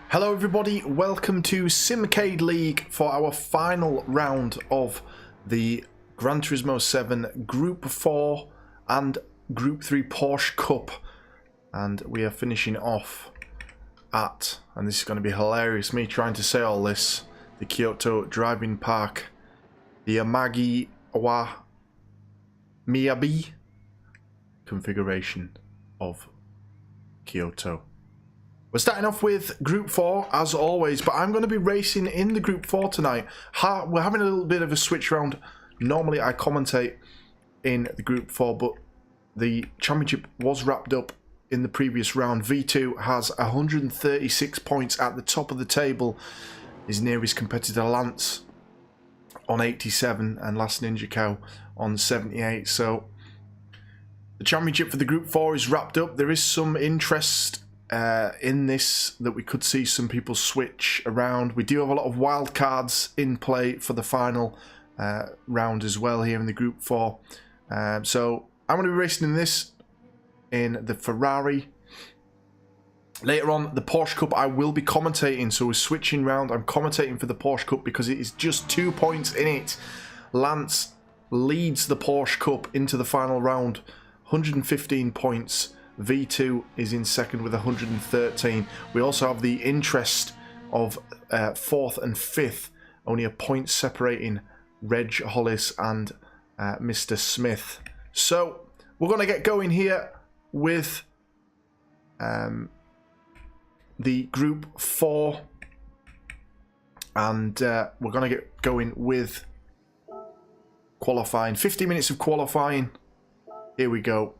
Hello everybody, welcome to Simcade League for our final round of the Gran Turismo 7 Group 4 and Group 3 Porsche Cup. And we are finishing off at, and this is going to be hilarious, me trying to say all this, the Kyoto driving park, the Amagi wa Miyabi configuration of Kyoto. We're starting off with Group 4 as always, but I'm going to be racing in the Group 4 tonight. We're having a little bit of a switch round. Normally I commentate in the Group 4, but the championship was wrapped up in the previous round. V2 has 136 points at the top of the table. His nearest competitor Lance on 87 and Last Ninja Cow on 78. So the championship for the Group 4 is wrapped up. There is some interest in this that we could see some people switch around. We do have a lot of wild cards in play for the final round as well here in the Group 4. So I'm going to be racing in this in the Ferrari. Later on, the Porsche Cup I will be commentating, so we're switching round. I'm commentating for the Porsche Cup because it is just 2 points in it. Lance leads the Porsche Cup into the final round, 115 points. V2 is in second with 113. We also have the interest of 4th and 5th, only a point separating Reg Hollis and Mr. Smith. So we're going to get going here with the Group 4, and we're going to get going with qualifying. 50 minutes of qualifying. Here we go.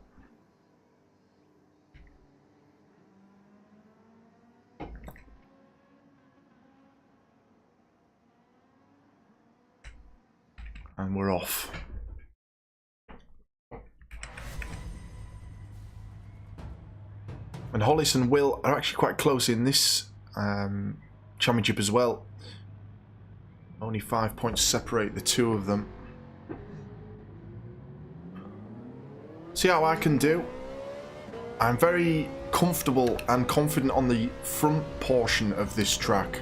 And we're off. And Hollis and Will are actually quite close in this championship as well. Only 5 points separate the two of them. See how I can do. I'm very comfortable and confident on the front portion of this track.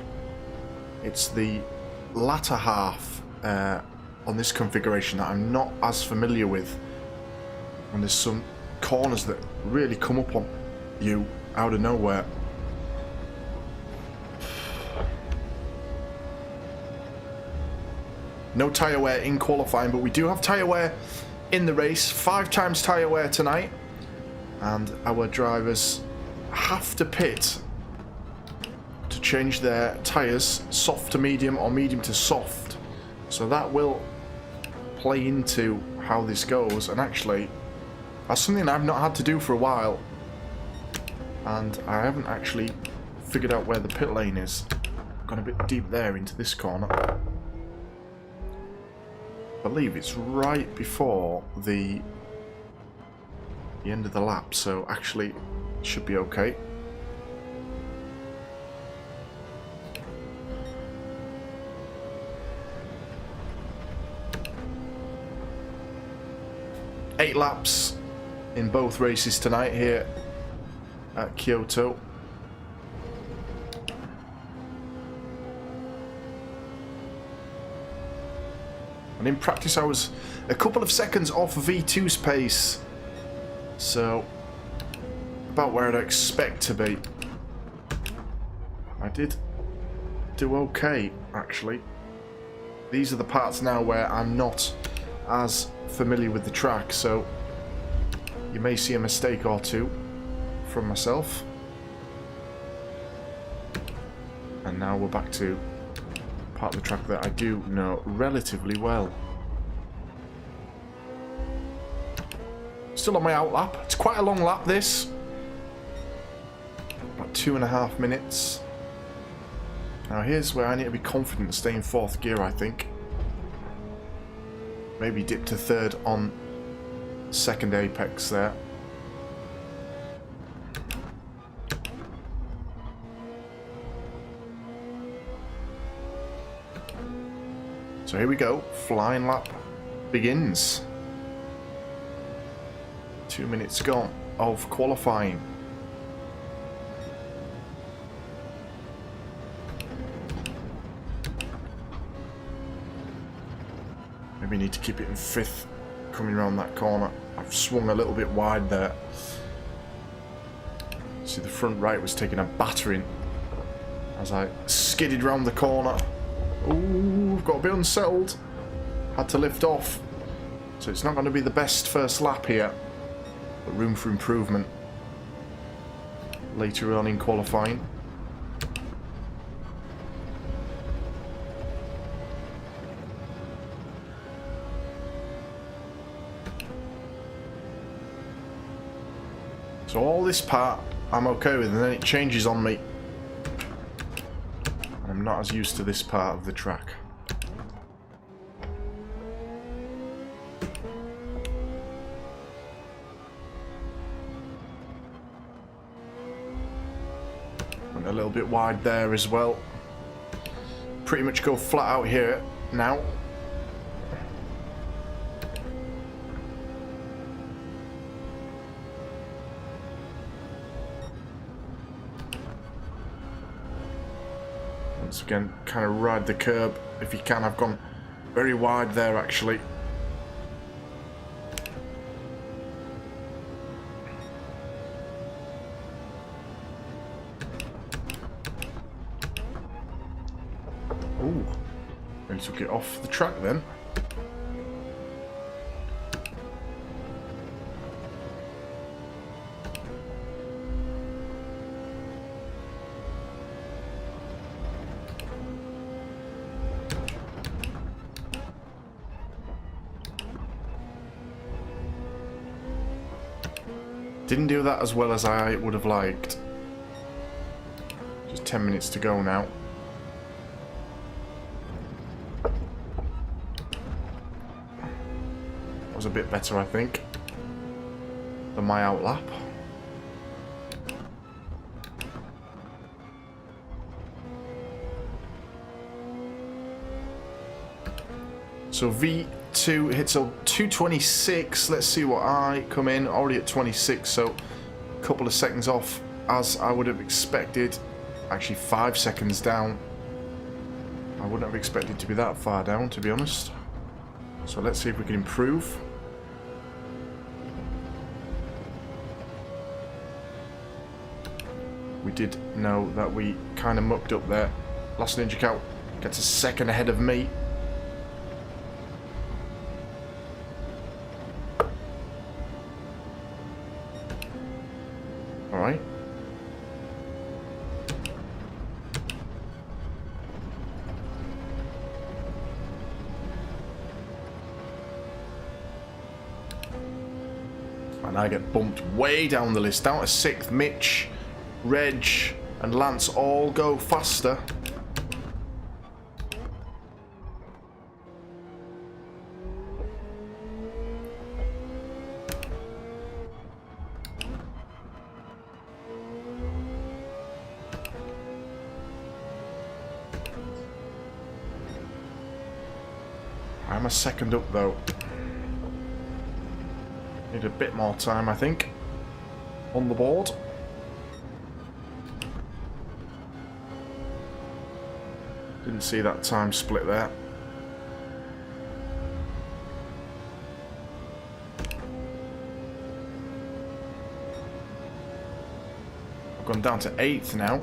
It's the latter half on this configuration that I'm not as familiar with, and there's some corners that really come up on you out of nowhere. No tyre wear in qualifying, but we do have tyre wear in the race. 5 times tyre wear tonight, and our drivers have to pit to change their tyres soft to medium or medium to soft, so that will play into how this goes. And actually that's something I've not had to do for a while, and I haven't actually figured out where the pit lane is. Gone a bit deep there into this corner. I believe it's right before the end of the lap, so actually it should be okay. Eight laps in both races tonight here at Kyoto. And in practice I was a couple of seconds off V2's pace, so about where I'd expect to be. I did do okay, actually. These are the parts now where I'm not as familiar with the track, so you may see a mistake or two from myself. And now we're back to part of the track that I do know relatively well. Still on my out lap. It's quite a long lap, this. About 2.5 minutes. Now here's where I need to be confident, stay in 4th gear, I think. Maybe dip to 3rd on 2nd apex there. So here we go, flying lap begins. 2 minutes gone of qualifying. Maybe need to keep it in 5th coming around that corner. I've swung a little bit wide there. See, the front right was taking a battering as I skidded round the corner. Ooh, I've got a bit unsettled. Had to lift off. So it's not going to be the best first lap here. But room for improvement later on in qualifying. So all this part I'm okay with, and then it changes on me. I'm not as used to this part of the track. Went a little bit wide there as well. Pretty much go flat out here now. Once again, kind of ride the curb if you can. I've gone very wide there actually. Ooh, really took it off the track then. Didn't do that as well as I would have liked. Just 10 minutes to go now. That was a bit better, I think, than my outlap. So V2 hits a 226. Let's see what I come in. Already at 26, so a couple of seconds off as I would have expected. Actually 5 seconds down. I wouldn't have expected to be that far down, to be honest. So let's see if we can improve. We did know that we kind of mucked up there. Last Ninja Cow gets a second ahead of me. Alright. And I get bumped way down the list, down to 6th. Mitch, Reg and Lance all go faster. I'm a second up though. Need a bit more time, I think, on the board. Didn't see that time split there. I've gone down to 8th now.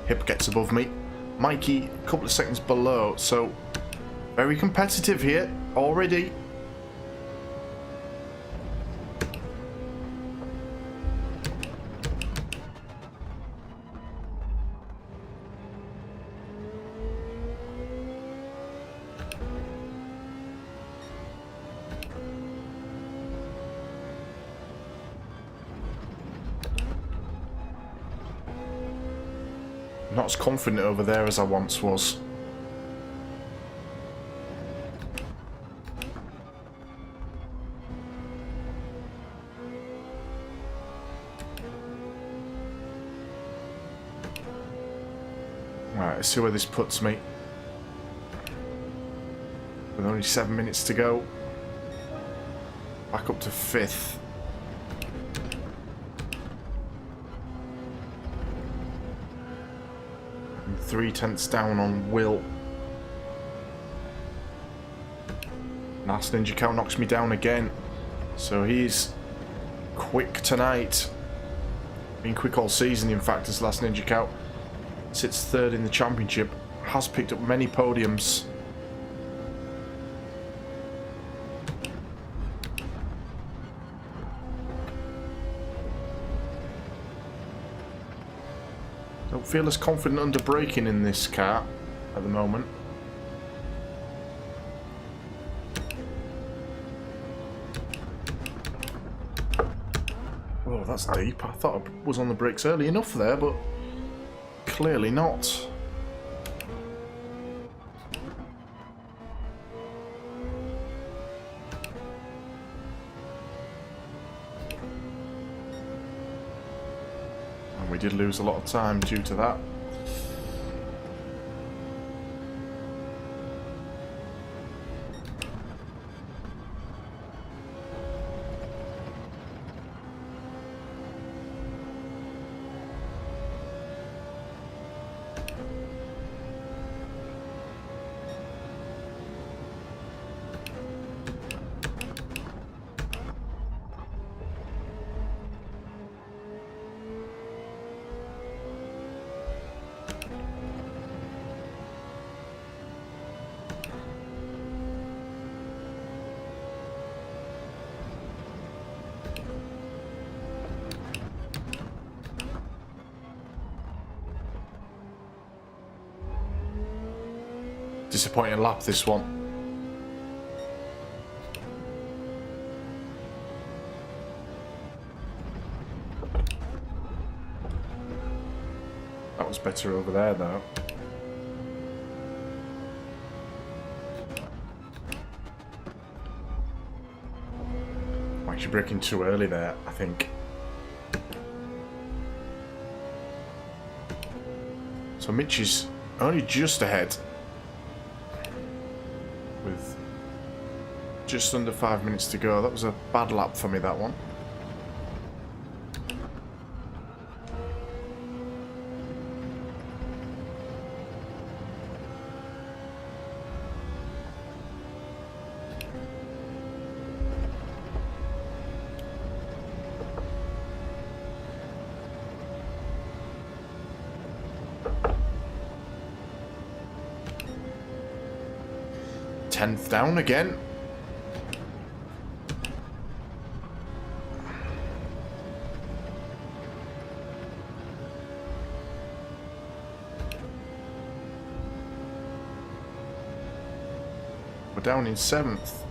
Hip gets above me. Mikey, a couple of seconds below, so very competitive here already. Not as confident over there as I once was. Right, let's see where this puts me. With only 7 minutes to go. Back up to 5th. 3/10 down on Will. Last Ninja Cow knocks me down again. So he's quick tonight. Been quick all season, in fact, as Last Ninja Cow. Sits third in the championship. Has picked up many podiums. Don't feel as confident under braking in this car at the moment. Oh, that's deep. I thought I was on the brakes early enough there, but clearly not. And we did lose a lot of time due to that. Disappointing lap, this one. That was better over there, though. I'm actually braking too early there, I think. So Mitch is only just ahead. With just under 5 minutes to go. That was a bad lap for me, that one. Tenth down again. We're down in 7th.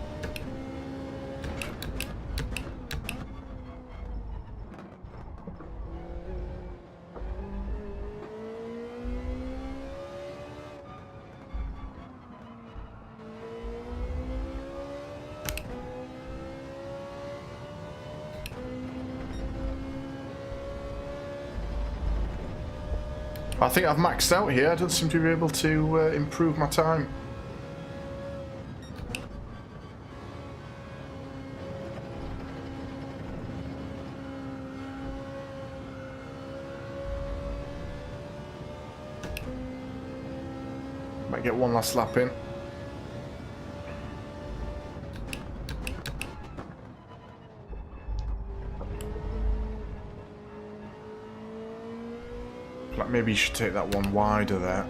I think I've maxed out here. I don't seem to be able to improve my time. Might get one last lap in. Like maybe you should take that one wider there.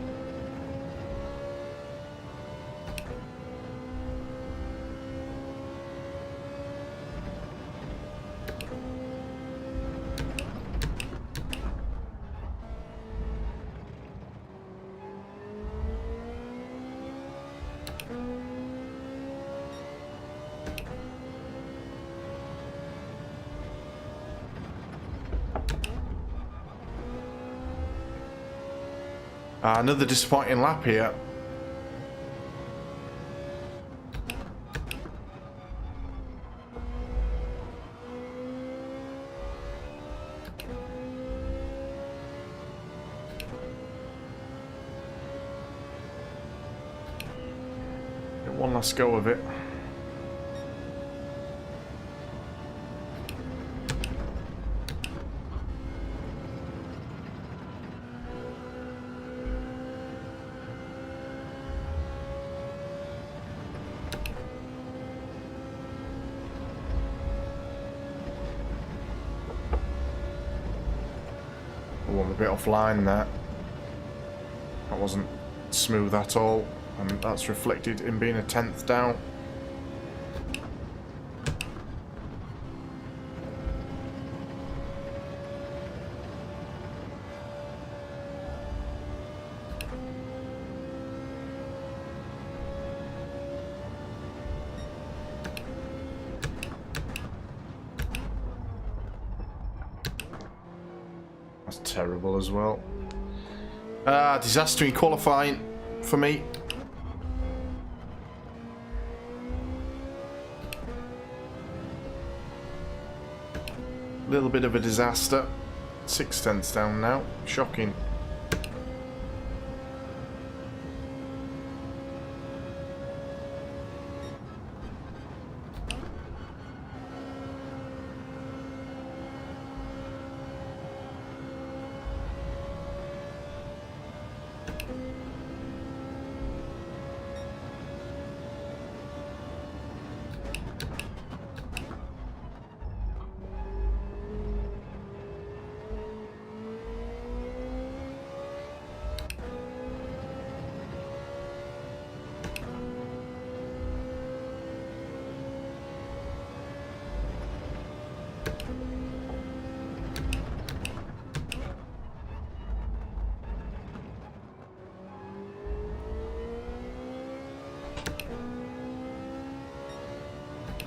Another disappointing lap here. Get one last go of it. bit offline there. That wasn't smooth at all, and that's reflected in being a 10th down. That's terrible as well. Disaster in qualifying for me. Little bit of a disaster. 6/10 down now. Shocking.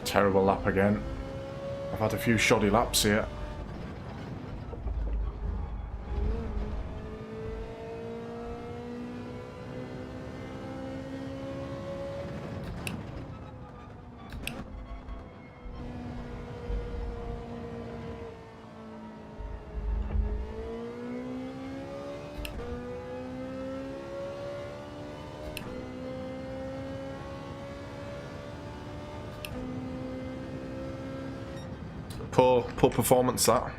Terrible lap again. I've had a few shoddy laps here. Poor performance that.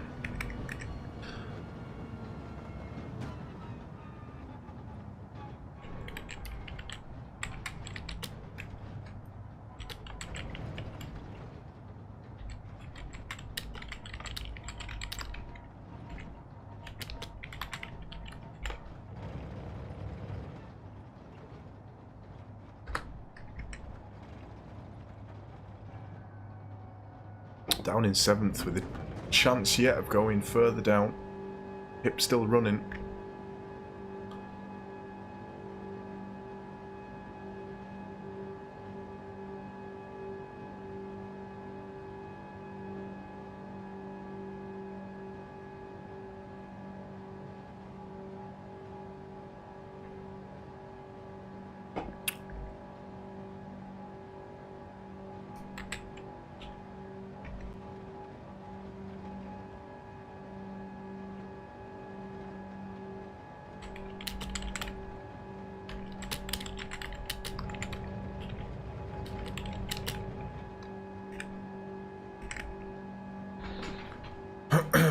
Down in 7th with a chance yet of going further down. Hip still running.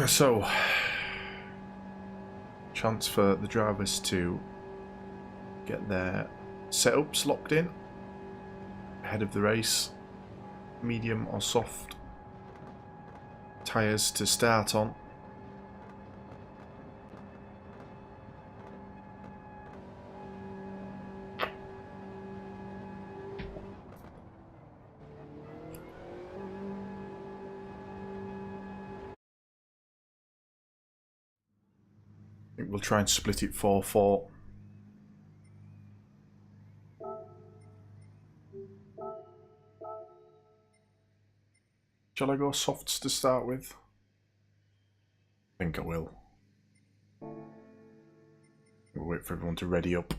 So, chance for the drivers to get their setups locked in ahead of the race. Medium or soft tyres to start on. I think we'll try and split it 4-4. Shall I go softs to start with? I think I will. We'll wait for everyone to ready up.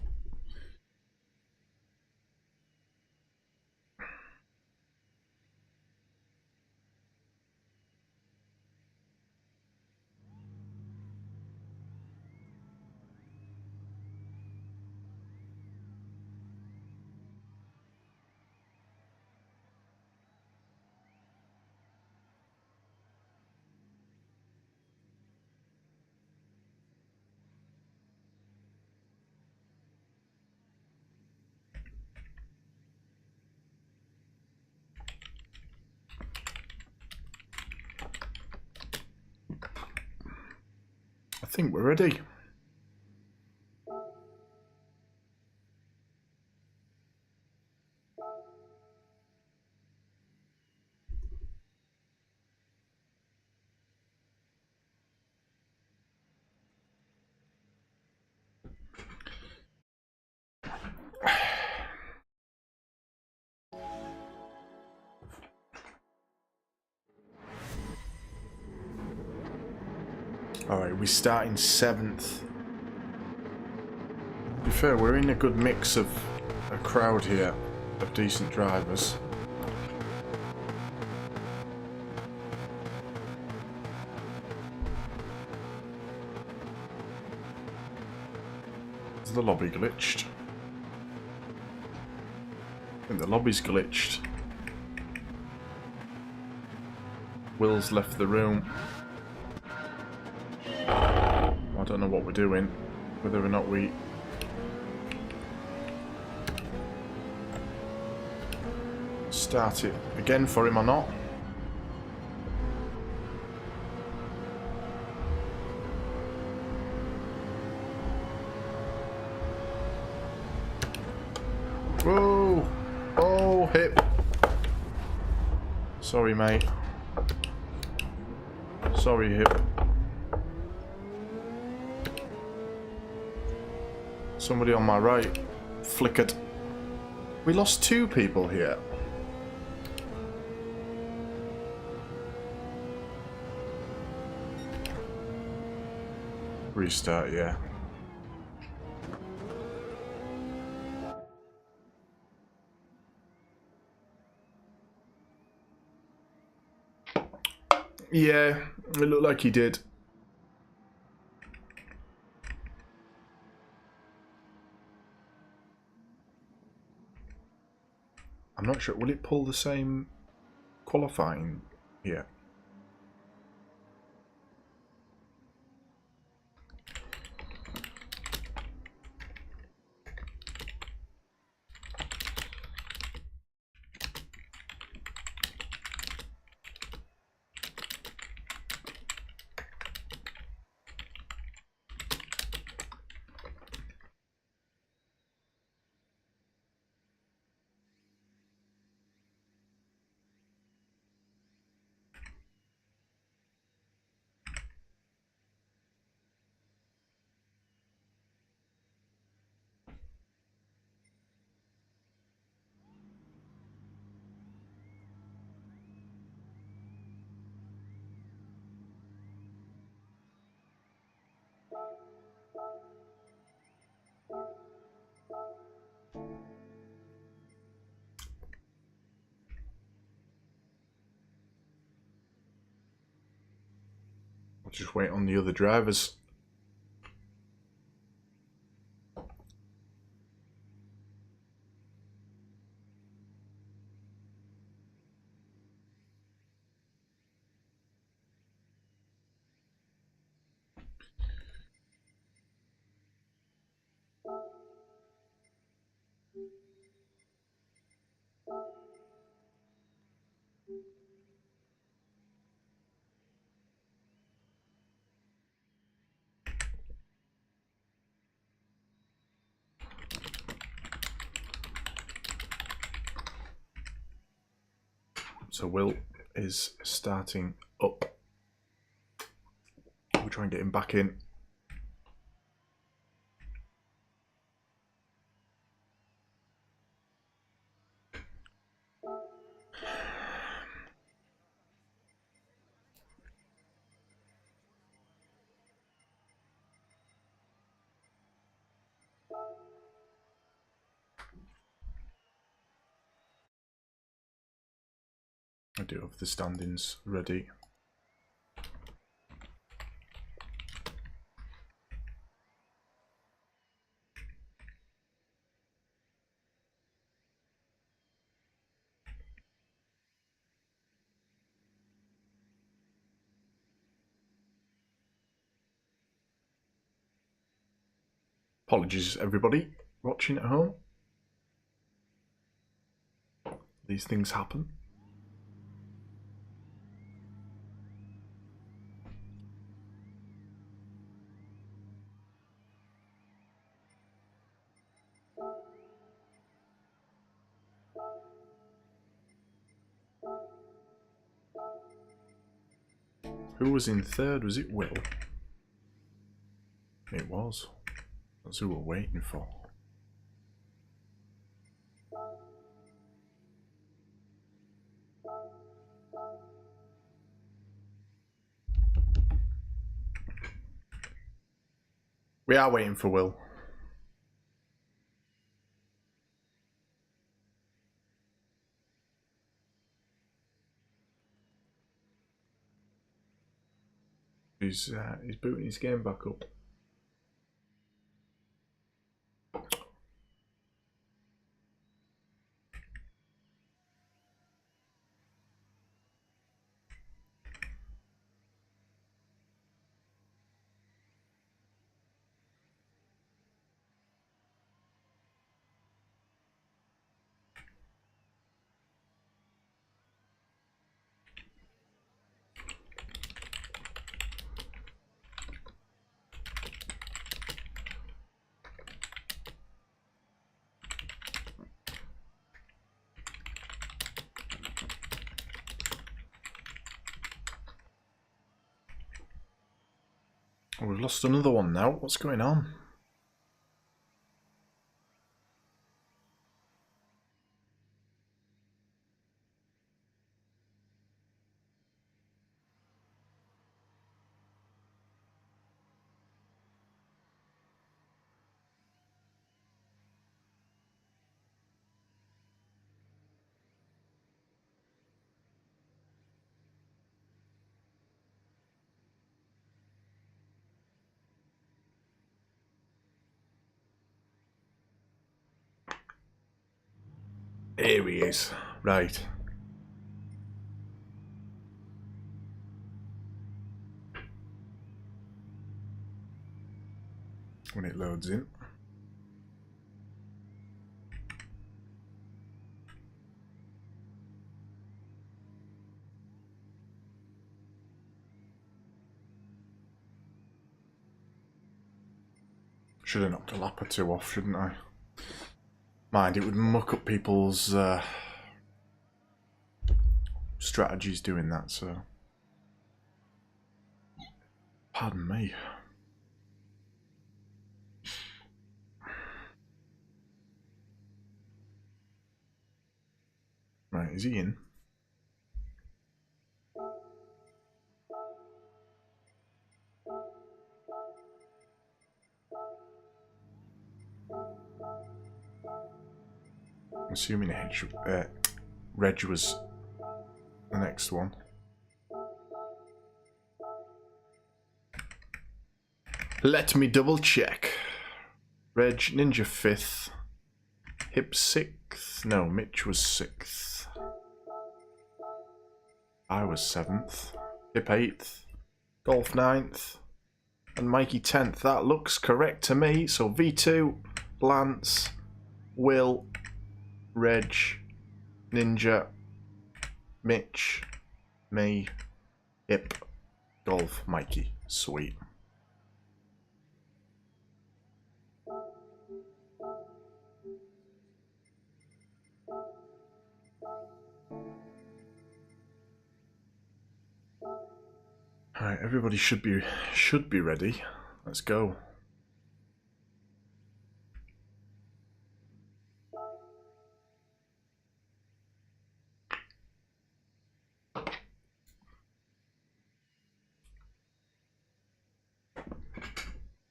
I think we're ready. Alright, we start in 7th. To be fair, we're in a good mix of a crowd here of decent drivers. Is the lobby glitched? I think the lobby's glitched. Will's left the room. I don't know what we're doing. Whether or not we... start it again for him or not. Whoa! Oh, hip. Sorry, mate. Sorry, hip. Somebody on my right flickered. We lost 2 people here. Restart, yeah. Yeah, it looked like he did. I'm not sure. Will it pull the same qualifying here? I'll just wait on the other drivers. So Will is starting up. We'll try and get him back in. I do have the standings ready. Apologies, everybody watching at home. These things happen. Who was in 3rd? Was it Will? It was. That's who we're waiting for. We are waiting for Will. He's booting his game back up. Oh, we've lost another one now. What's going on? Here he is. Right. When it loads in. Should have knocked a lap or two off, shouldn't I? Mind, it would muck up people's strategies doing that, so... Pardon me. Right, is he in? I'm assuming Reg was the next one. Let me double check. Reg, Ninja 5th. Hip 6th. No, Mitch was 6th. I was 7th. Hip 8th. Golf 9th. And Mikey 10th. That looks correct to me. So V2, Lance, Will, Reg, Ninja, Mitch, me, Hip, Golf, Mikey. Sweet. Alright, everybody should be ready. Let's go.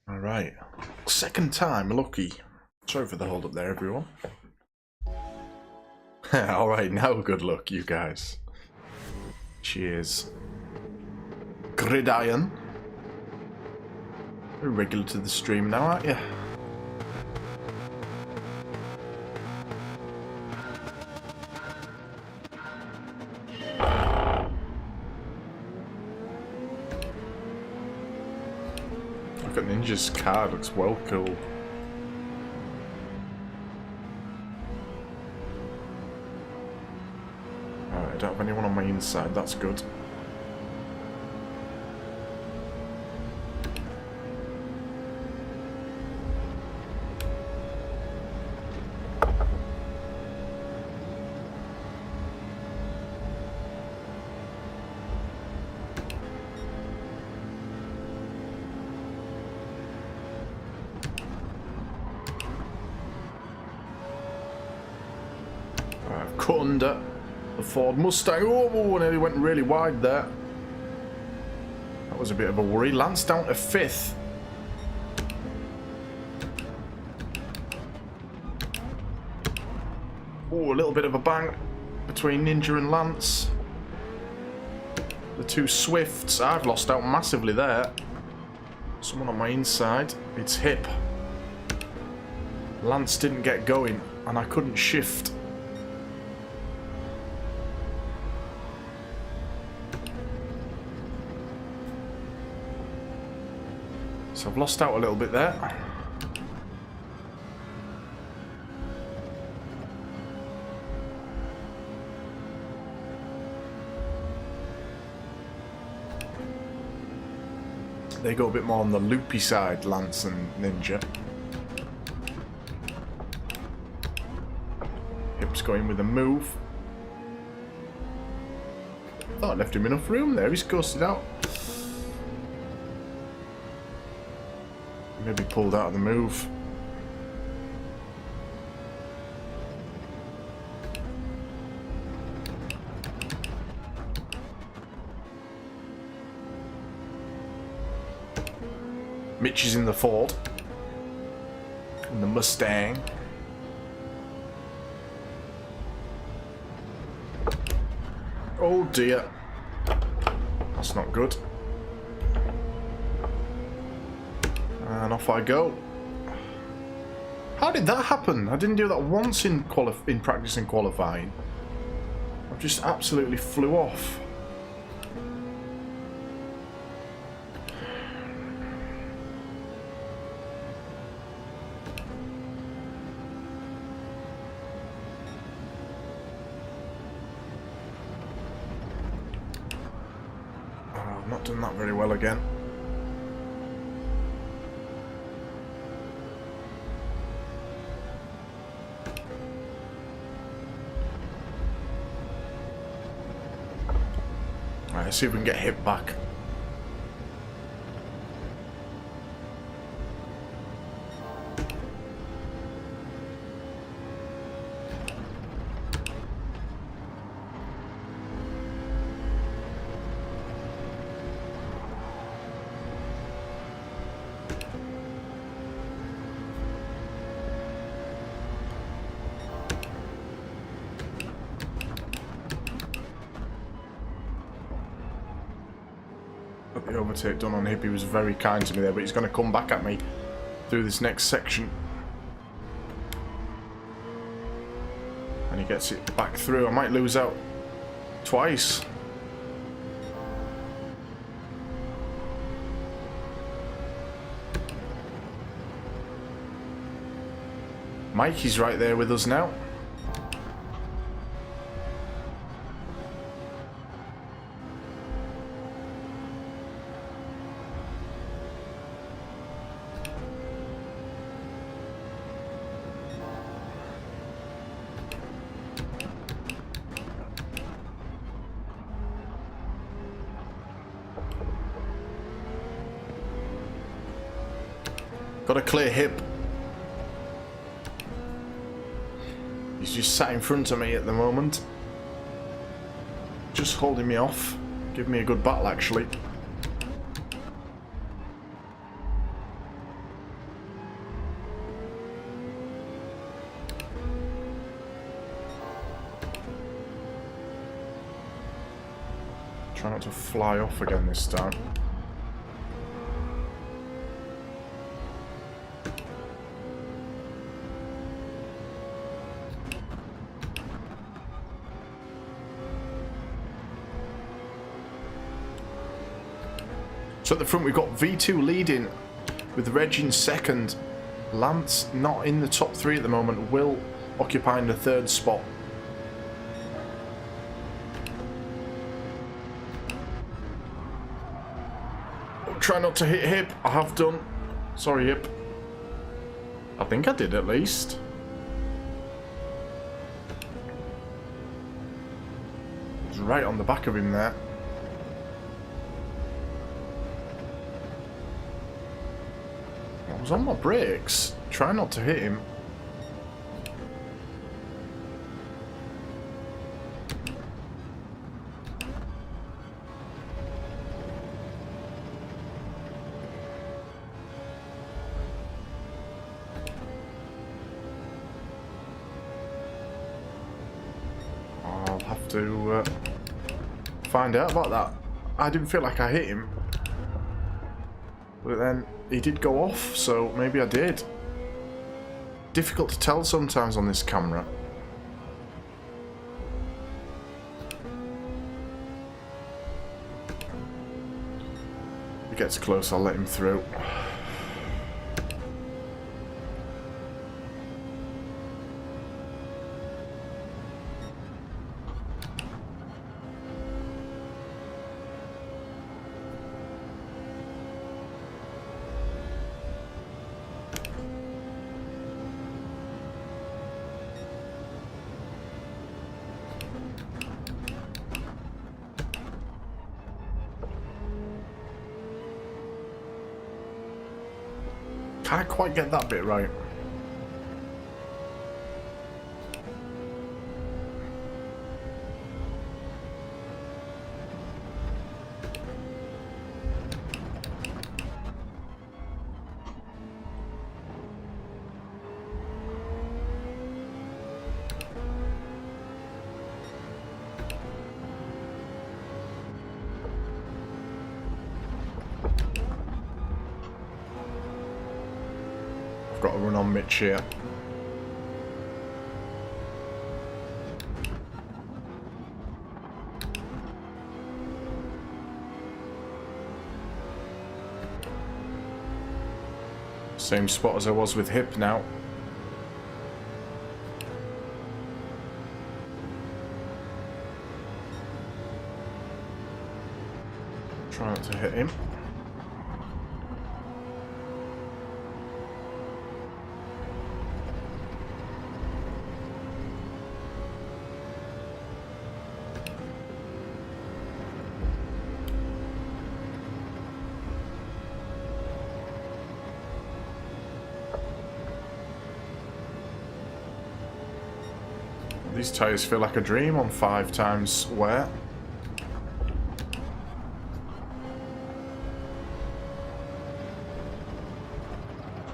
Alright. Second time lucky. Sorry for the hold up there, everyone. Alright, now good luck, you guys. Cheers. Gridiron. You're regular to the stream now, aren't you? Look at Ninja's car, looks well cool. Alright, I don't have anyone on my inside, that's good. Cut under the Ford Mustang. Oh, nearly went really wide there. That was a bit of a worry. Lance down to 5th. Oh, a little bit of a bang between Ninja and Lance. The two Swifts. I've lost out massively there. Someone on my inside. It's Hip. Lance didn't get going and I couldn't shift. So I've lost out a little bit there. They go a bit more on the loopy side, Lance and Ninja. Hip's going with a move. Thought I left him enough room there, he's ghosted out. Maybe pulled out of the move. Mitch is in the Ford. And the Mustang. Oh dear. That's not good. And off I go. How did that happen? I didn't do that once in practice and qualifying. I just absolutely flew off. Oh, I've not done that very well again. Let's see if we can get Hip back. Got the overtake done on Hip. He was very kind to me there, but he's going to come back at me through this next section. And he gets it back through. I might lose out twice. Mikey's right there with us now. Got a clear Hip. He's just sat in front of me at the moment. Just holding me off. Give me a good battle actually. Try not to fly off again this time. So at the front we've got V2 leading with Reg in second. Lance not in the top three at the moment. Will occupying the third spot. Try not to hit Hip. I have done. Sorry, Hip. I think I did at least. It's right on the back of him there. I was on my brakes. Try not to hit him. to find out about that. I didn't feel like I hit him. But then he did go off, so maybe I did. Difficult to tell sometimes on this camera. If he gets close, I'll let him through. Can't quite get that bit right. Got to run on Mitch here. Same spot as I was with Hip now. Try not to hit him. These tyres feel like a dream on 5 times wear.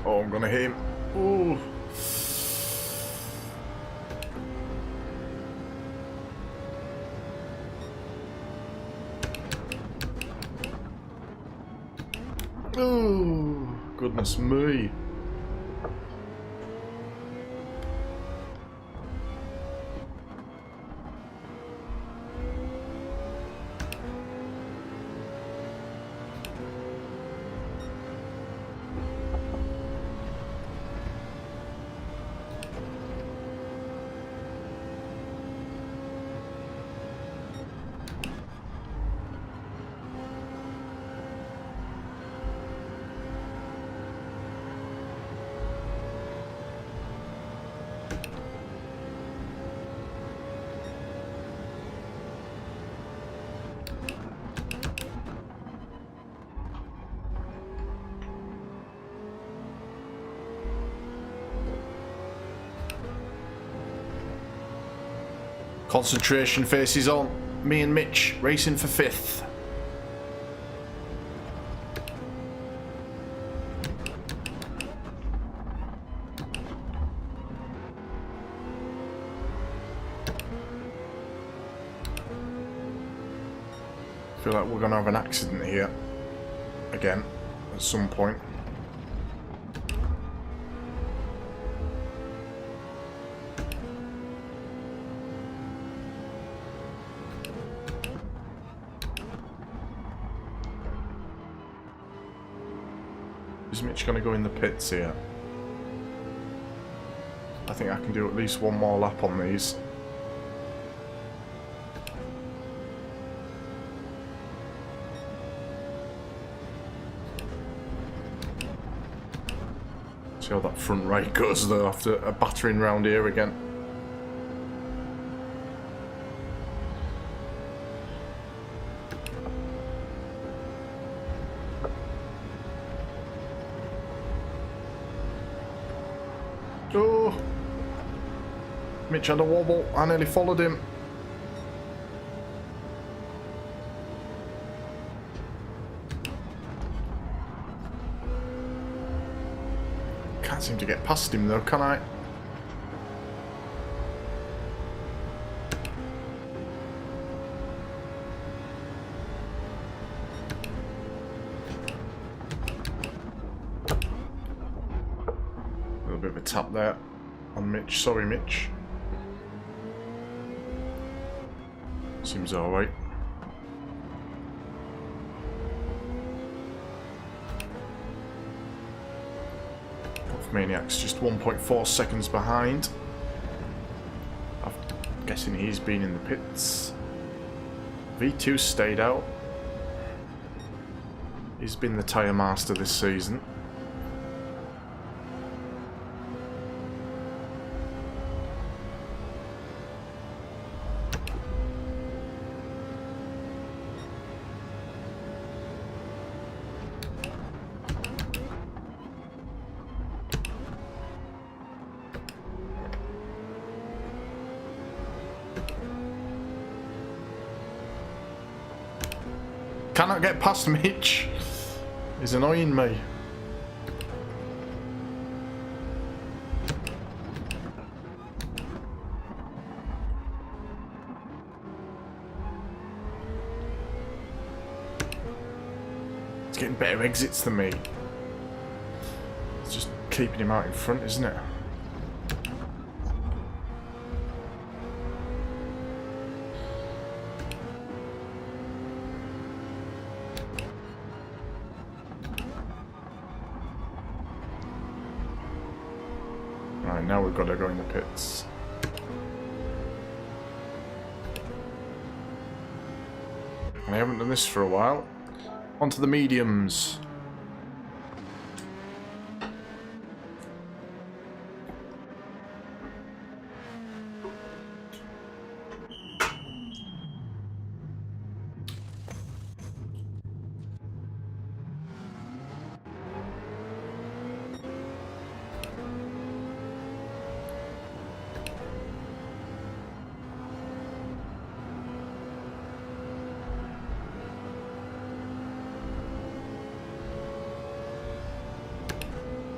Oh, I'm gonna hit him. Ooh. Ooh, goodness me. Concentration faces on. Me and Mitch racing for 5th. I feel like we're going to have an accident here again at some point. Is Mitch going to go in the pits here? I think I can do at least one more lap on these. See how that front right goes though after a battering round here again. Oh! Mitch had a wobble. I nearly followed him. Can't seem to get past him though, can I? tap there on Mitch. Sorry, Mitch. Seems alright. Maniac's just 1.4 seconds behind. I'm guessing he's been in the pits. V2 stayed out. He's been the tyre master this season. Cannot get past Mitch. He's annoying me. He's getting better exits than me. It's just keeping him out in front, isn't it? Right, now we've got to go in the pits. And I haven't done this for a while. Onto the mediums.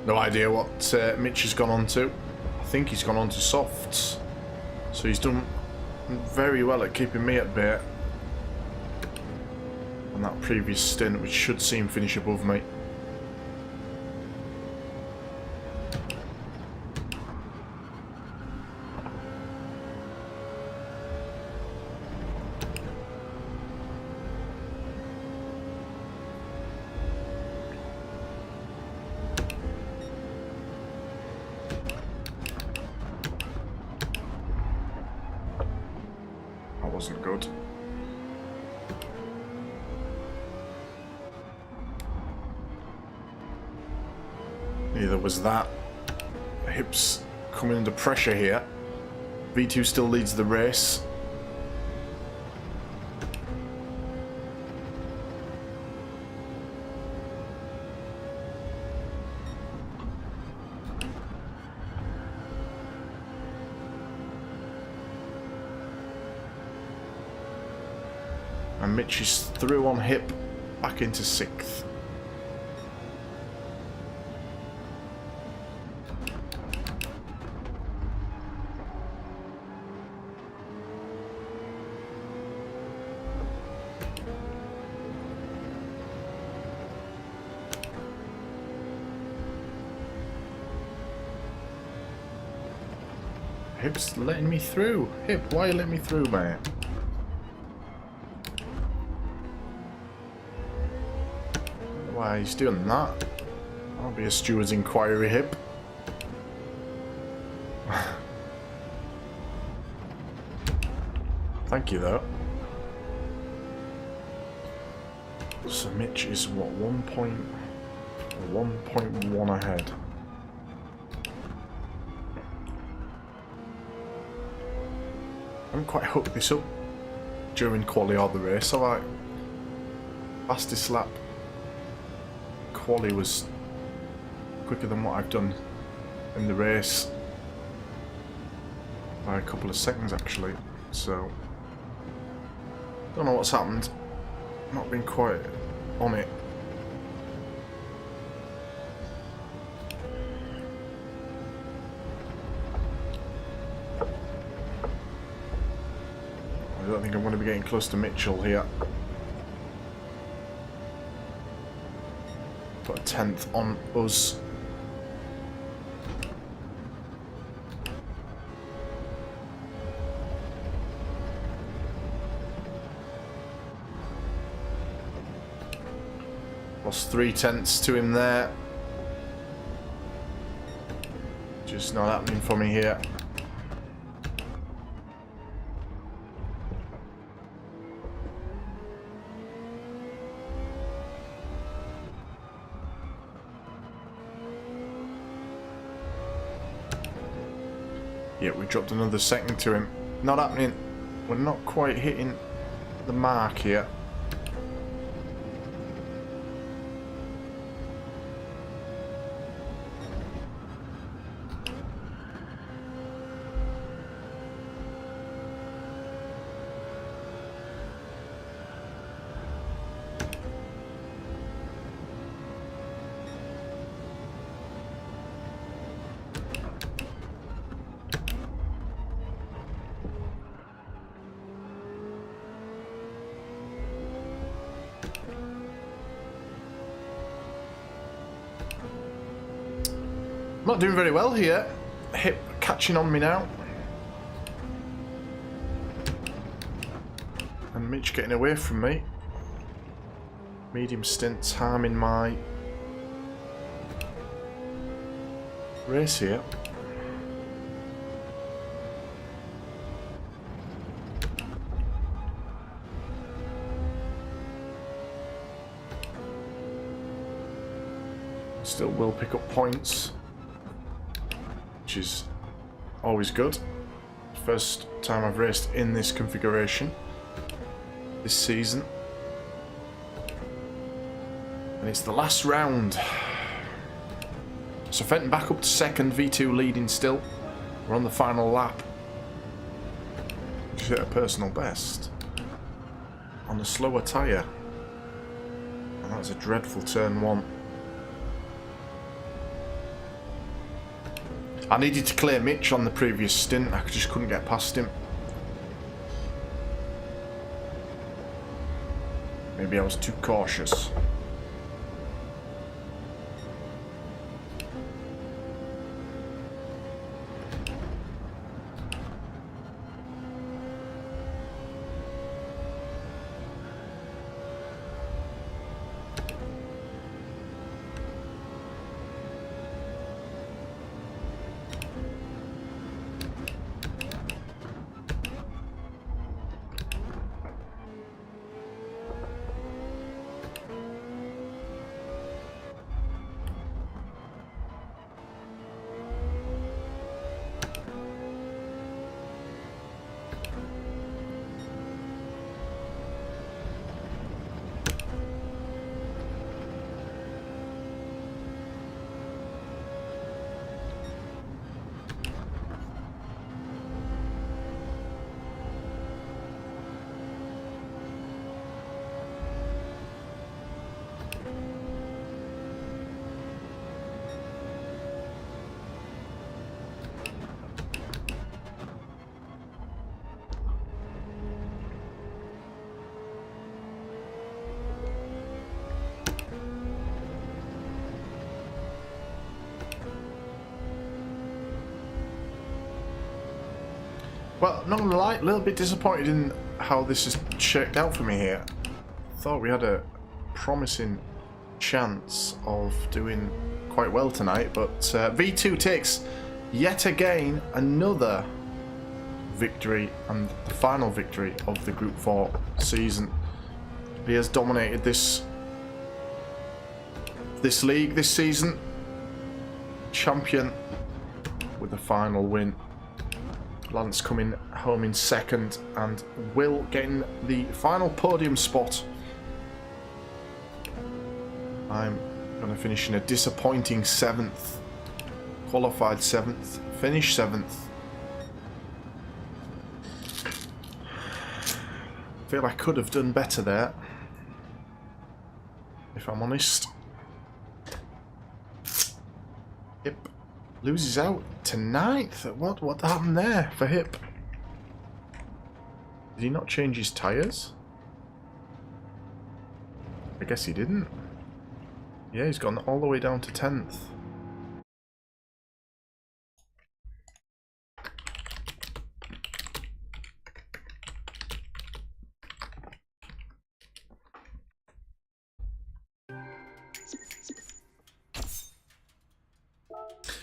No idea what Mitch has gone on to. I think he's gone on to softs. So he's done very well at keeping me at bay on that previous stint, which should see him finish above me. Wasn't good. Neither was that. The hips coming under pressure here. V2 still leads the race. And Mitch is through on hip, back into 6th. Hip's letting me through. Hip, why are you letting me through, mate? Why he's doing that? I'll be a steward's inquiry, Hip. Thank you, though. So Mitch is what, 1.1 ahead. I haven't quite hooked this up during quali or the race, so like fastest lap quali was quicker than what I've done in the race by a couple of seconds actually, so don't know what's happened. Not been quite on it. I don't think I'm going to be getting close to Mitchell here. Got a 10th on us. Lost 0.3 to him there. Just not happening for me here. Yeah, we dropped another second to him. Not happening. We're not quite hitting the mark here. Not doing very well here. Hip catching on me now. And Mitch getting away from me. Medium stints harming my race here. Still will pick up points, which is always good. First time I've raced in this configuration this season. And it's the last round. So Fenton back up to second, V2 leading still. We're on the final lap. Just hit a personal best on a slower tyre. And that's a dreadful turn one. I needed to clear Mitch on the previous stint, I just couldn't get past him. Maybe I was too cautious. Well, not gonna lie, a little bit disappointed in how this has shaped out for me here. Thought we had a promising chance of doing quite well tonight, but V2 takes yet again another victory, and the final victory of the Group 4 season. He has dominated this league this season. Champion with the final win. Lance coming home in second, and Will getting the final podium spot. I'm going to finish in a disappointing 7th. Qualified 7th, finished 7th. Feel I could have done better there, if I'm honest. Yep. Loses out to 9th. What happened there for Hip? Did he not change his tyres? I guess he didn't. Yeah, he's gone all the way down to 10th.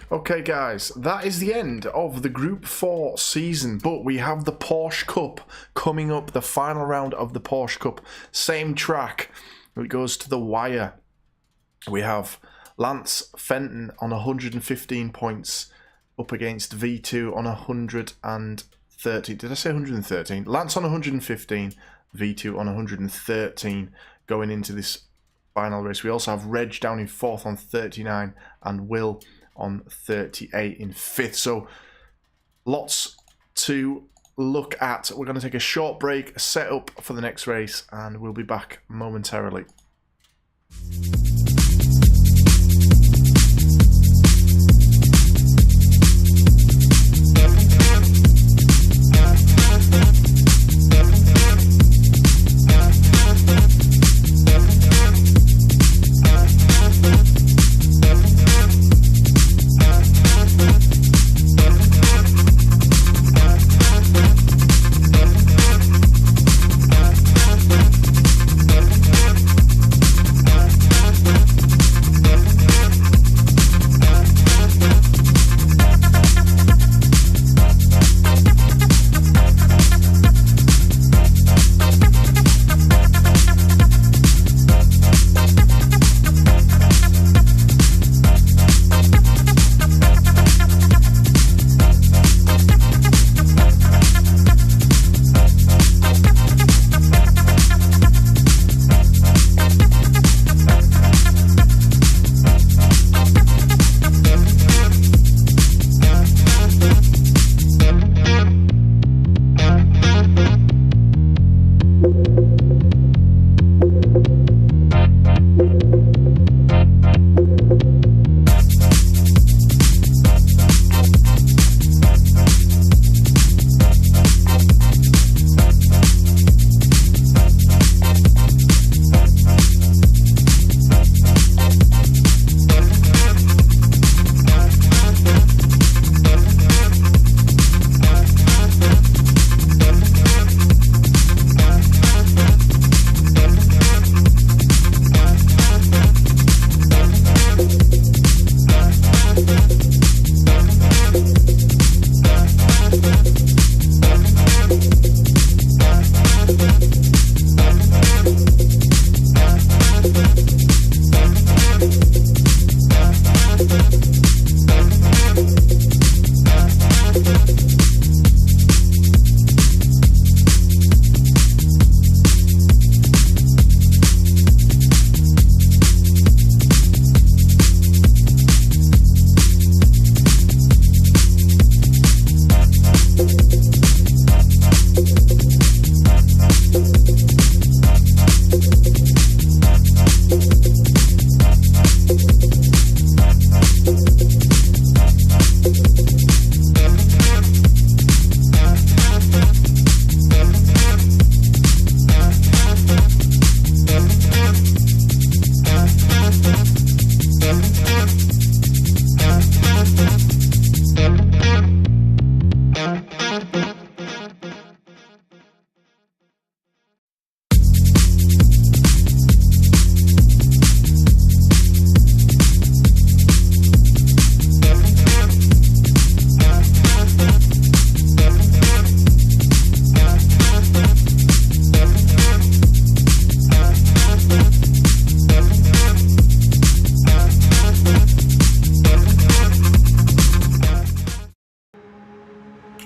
Okay, guys, that is the end of the Group 4 season, but we have the Porsche Cup coming up, the final round of the Porsche Cup. Same track, it goes to the wire. We have Lance Fenton on 115 points up against V2 on 130. Did I say 113? Lance on 115, V2 on 113 going into this final race. We also have Reg down in 4th on 39 and Will on 38 in 5th. So lots to look at. We're going to take a short break, set up for the next race, and we'll be back momentarily.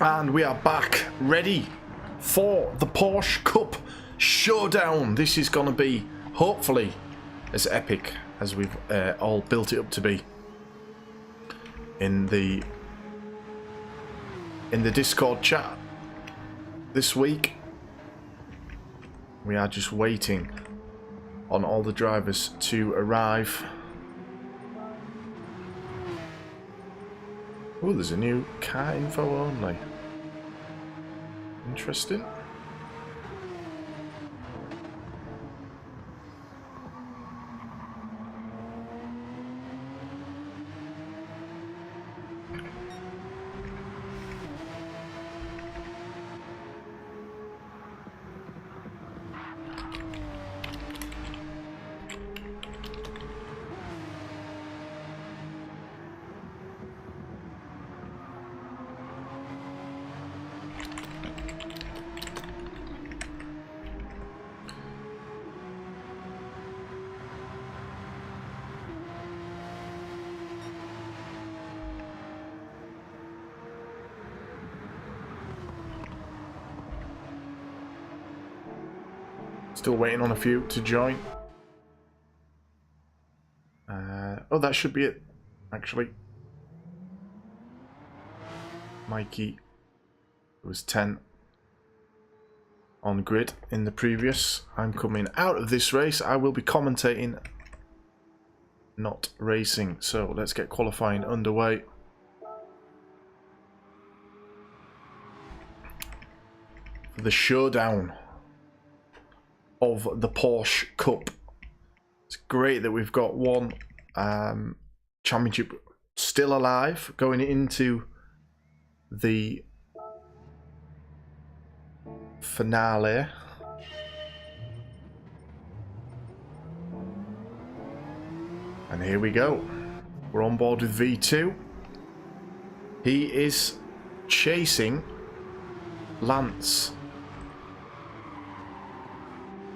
And we are back, ready for the Porsche Cup showdown. This is going to be, hopefully, as epic as we've all built it up to be. In the Discord chat this week, we are just waiting on all the drivers to arrive. Oh, there's a new car info only. Interesting. Still waiting on a few to join. Oh, that should be it, actually. Mikey was 10 on grid in the previous. I'm coming out of this race. I will be commentating, not racing. So let's get qualifying underway. For the showdown of the Porsche Cup. It's great that we've got one championship still alive going into the finale. And here we go. We're on board with V2. He is chasing Lance.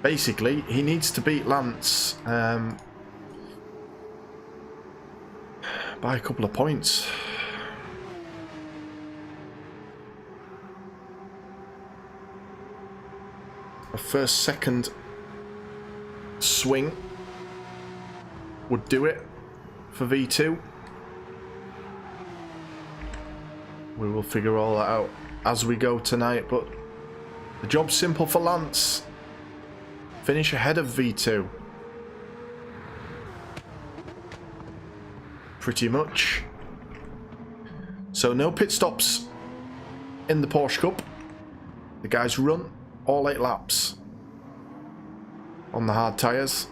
Basically, he needs to beat Lance by a couple of points. A first, second swing would do it for V2. We will figure all that out as we go tonight, but the job's simple for Lance. Finish ahead of V2. Pretty much. So no pit stops in the Porsche Cup. The guys run all 8 laps on the hard tyres.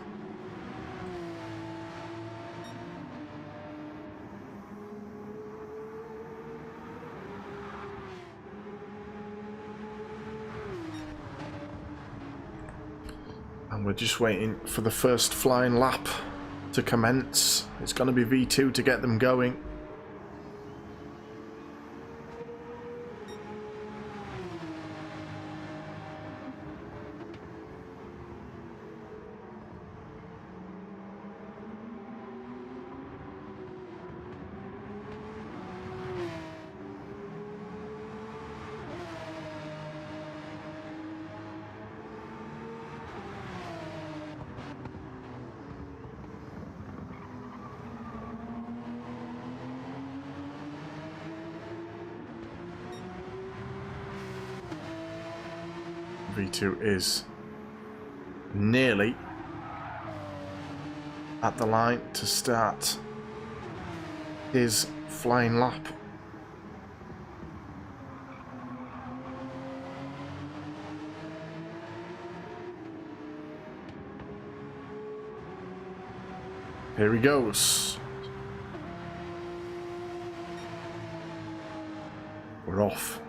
And we're just waiting for the first flying lap to commence. It's going to be V2 to get them going. V2 is nearly at the line to start his flying lap. Here he goes. We're off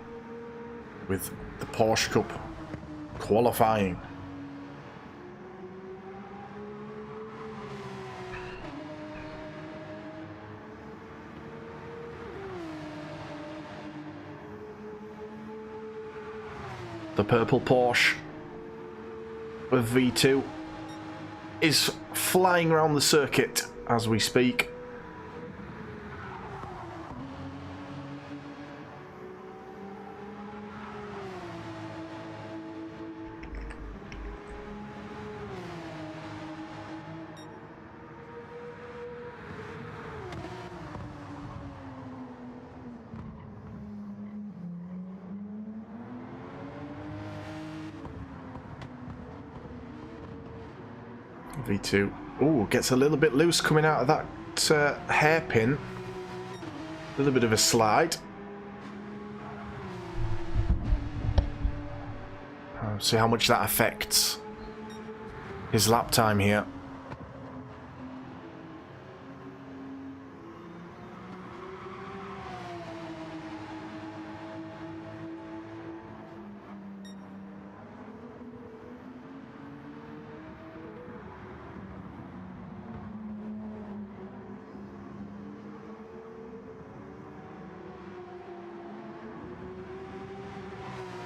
with the Porsche Cup qualifying. The purple Porsche with V2 is flying around the circuit as we speak. V2, ooh, gets a little bit loose coming out of that hairpin. A little bit of a slide. See how much that affects his lap time here.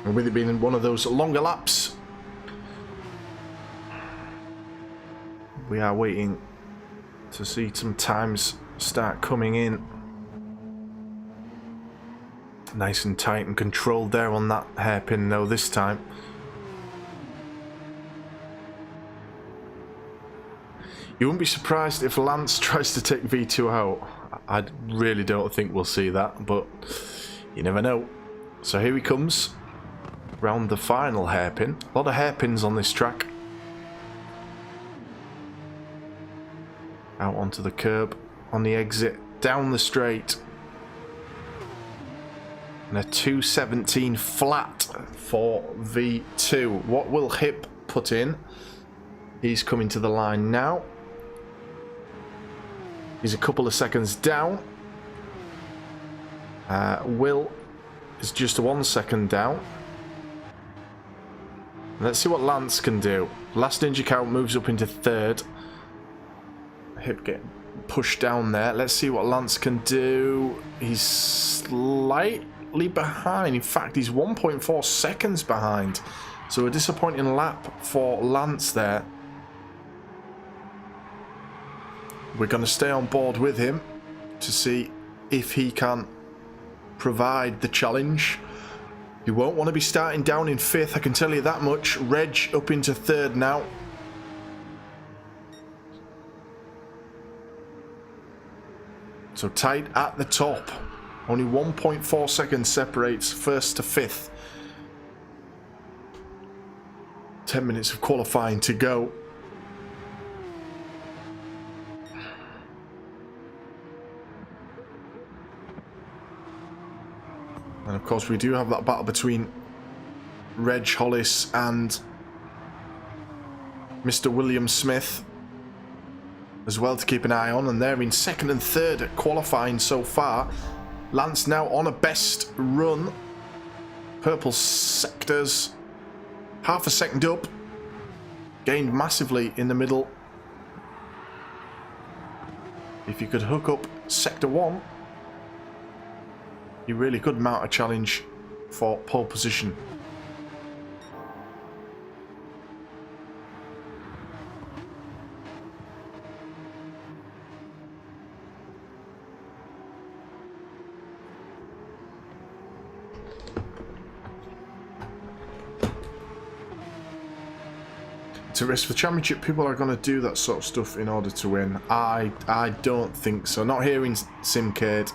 And with it being one of those longer laps, we are waiting to see some times start coming in. Nice and tight and controlled there on that hairpin though this time. You wouldn't be surprised if Lance tries to take V2 out. I really don't think we'll see that, but you never know. So here he comes, round the final hairpin. A lot of hairpins on this track. Out onto the curb, on the exit, down the straight. And a 217 flat for V2. What will Hip put in? He's coming to the line now. He's a couple of seconds down. Will is just 1 second down. Let's see what Lance can do. Last Ninja Count moves up into third. Hip getting pushed down there. Let's see what Lance can do. He's slightly behind. In fact, he's 1.4 seconds behind. So a disappointing lap for Lance there. We're going to stay on board with him to see if he can provide the challenge. He won't want to be starting down in fifth, I can tell you that much. Reg up into third now. So tight at the top. Only 1.4 seconds separates first to fifth. 10 minutes of qualifying to go. And of course we do have that battle between Reg Hollis and Mr. William Smith as well to keep an eye on, and they're in second and third at qualifying so far. Lance now on a best run. Purple sectors half a second up, gained massively in the middle. If you could hook up sector 1, you really could mount a challenge for pole position. To race for the championship, people are going to do that sort of stuff in order to win. I don't think so. Not here in Simcade,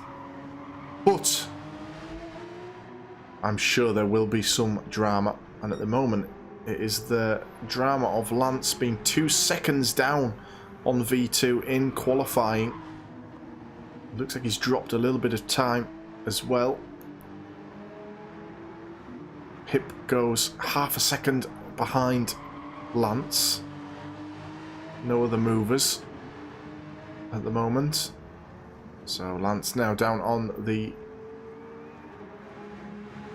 but I'm sure there will be some drama, and at the moment it is the drama of Lance being 2 seconds down on V2 in qualifying. Looks like he's dropped a little bit of time as well. Hip goes half a second behind Lance. No other movers at the moment. So Lance now down on the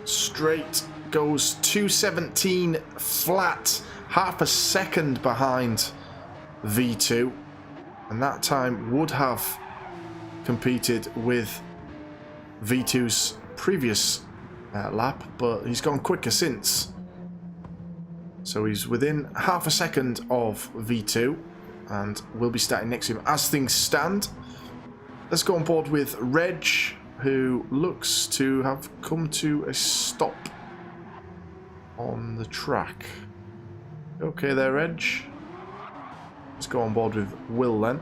straight, goes 217 flat, half a second behind V2, and that time would have competed with V2's previous lap, but he's gone quicker since. So he's within half a second of V2 and will be starting next to him as things stand. Let's go on board with Reg, who looks to have come to a stop on the track. Okay there, Reg. Let's go on board with Will then.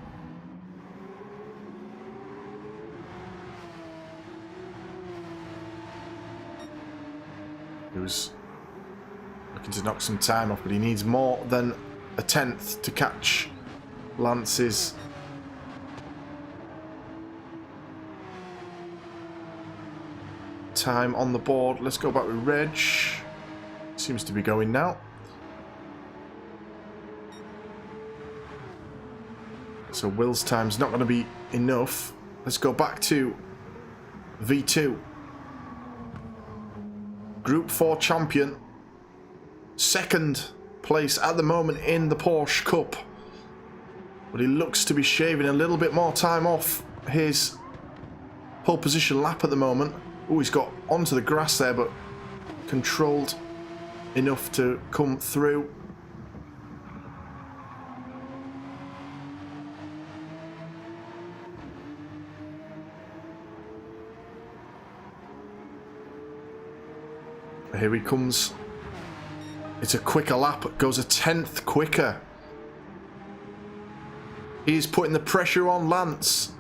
He was looking to knock some time off, but he needs more than a tenth to catch Lance's time on the board. Let's go back with Reg. Seems to be going now. So Will's time's not going to be enough. Let's go back to V2. Group 4 champion. Second place at the moment in the Porsche Cup. But he looks to be shaving a little bit more time off his pole position lap at the moment. Oh, he's got onto the grass there, but controlled enough to come through. Here he comes. It's a quicker lap, goes a tenth quicker. He's putting the pressure on Lance.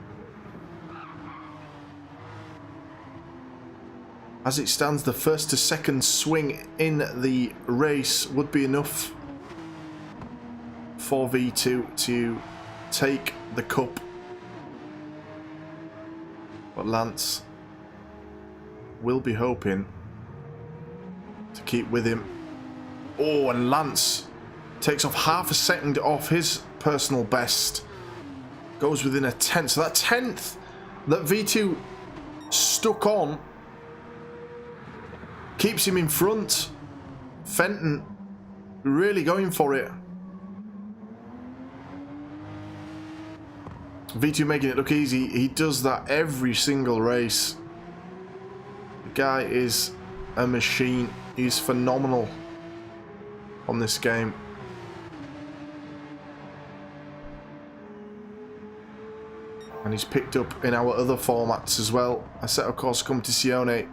As it stands, the first to second swing in the race would be enough for V2 to take the cup. But Lance will be hoping to keep with him. Oh, and Lance takes off half a second off his personal best. Goes within a tenth. So that tenth that V2 stuck on keeps him in front. Fenton really going for it. V2 making it look easy. He does that every single race. The guy is a machine. He's phenomenal on this game. And he's picked up in our other formats as well. Assetto Corsa Competizione,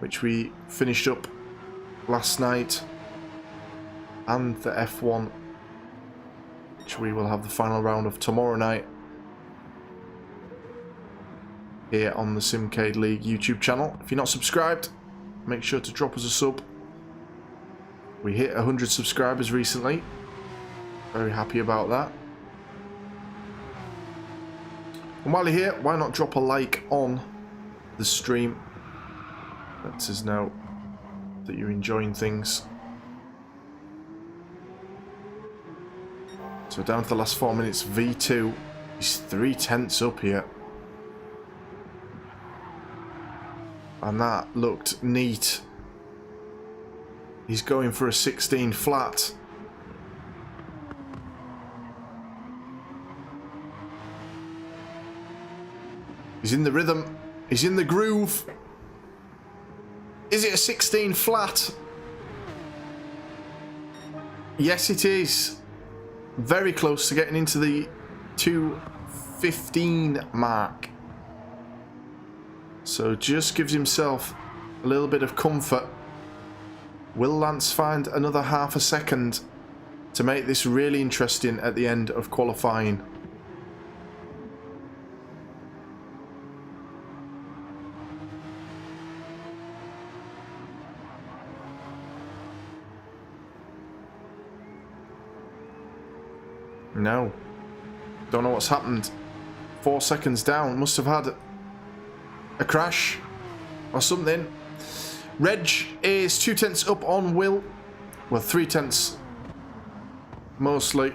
which we finished up last night, and the F1, which we will have the final round of tomorrow night here on the Simcade League YouTube channel. If you're not subscribed, make sure to drop us a sub. We hit 100 subscribers recently. Very happy about that. And while you're here, why not drop a like on the stream? Lets us know that you're enjoying things. So down to the last 4 minutes, V2 is 3 tenths up here. And that looked neat. He's going for a 16 flat. He's in the rhythm. He's in the groove. Is it a 16 flat? Yes, it is. Very close to getting into the 2:15 mark. So just gives himself a little bit of comfort. Will Lance find another half a second to make this really interesting at the end of qualifying? No. Don't know what's happened. 4 seconds down. Must have had a crash or something. Reg is 2 tenths up on Will. Well, 3 tenths mostly.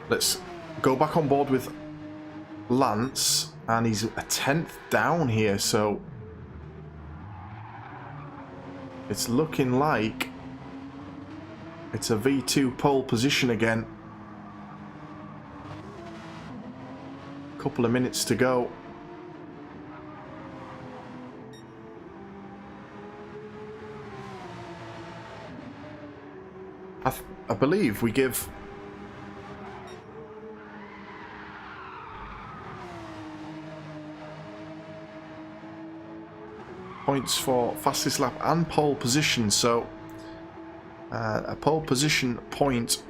Let's go back on board with Lance, and he's a tenth down here, so it's looking like it's a V2 pole position again. Couple of minutes to go. I believe we give points for fastest lap and pole position, so a pole position point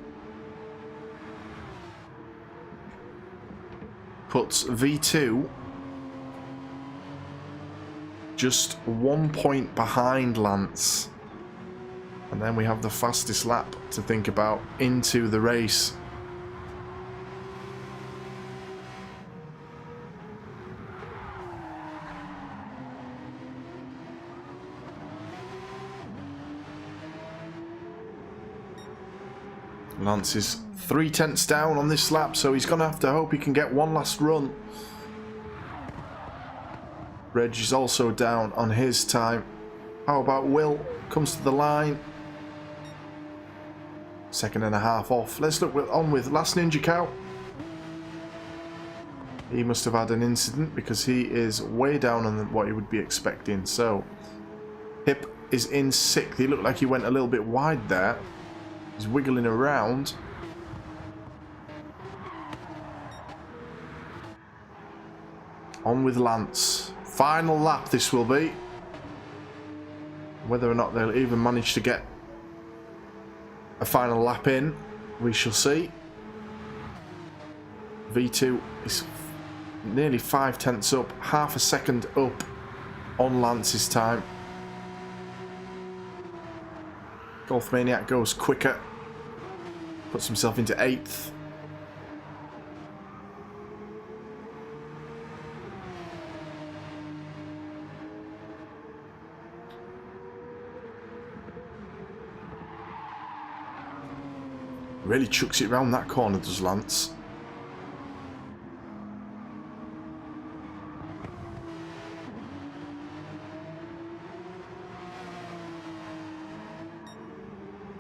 puts V2 just 1 point behind Lance, and then we have the fastest lap to think about into the race. Lance is 3 tenths down on this lap, so he's going to have to hope he can get one last run. Reg is also down on his time. How about Will? Comes to the line. 2.5 seconds off. Let's look on with Last Ninja Cow. He must have had an incident because he is way down on what he would be expecting. So, Hip is in 6th. He looked like he went a little bit wide there. He's wiggling around. On with Lance. Final lap this will be. Whether or not they'll even manage to get a final lap in, we shall see. V2 is nearly 5/10 up, half a second up on Lance's time. Golf Maniac goes quicker, puts himself into 8th. Really chucks it round that corner, does Lance.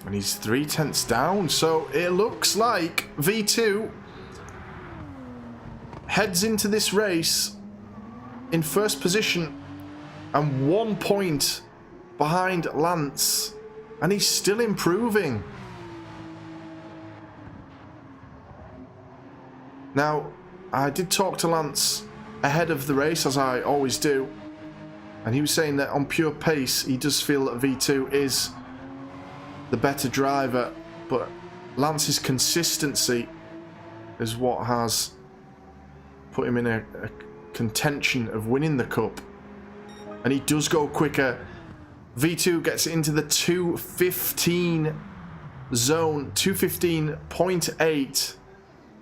And he's 3/10 down, so it looks like V2 heads into this race in first position and 1 point behind Lance, and he's still improving. Now, I did talk to Lance ahead of the race, as I always do, and he was saying that on pure pace, he does feel that V2 is the better driver, but Lance's consistency is what has put him in a contention of winning the Cup. And he does go quicker. V2 gets into the 2:15 zone, 2:15.8.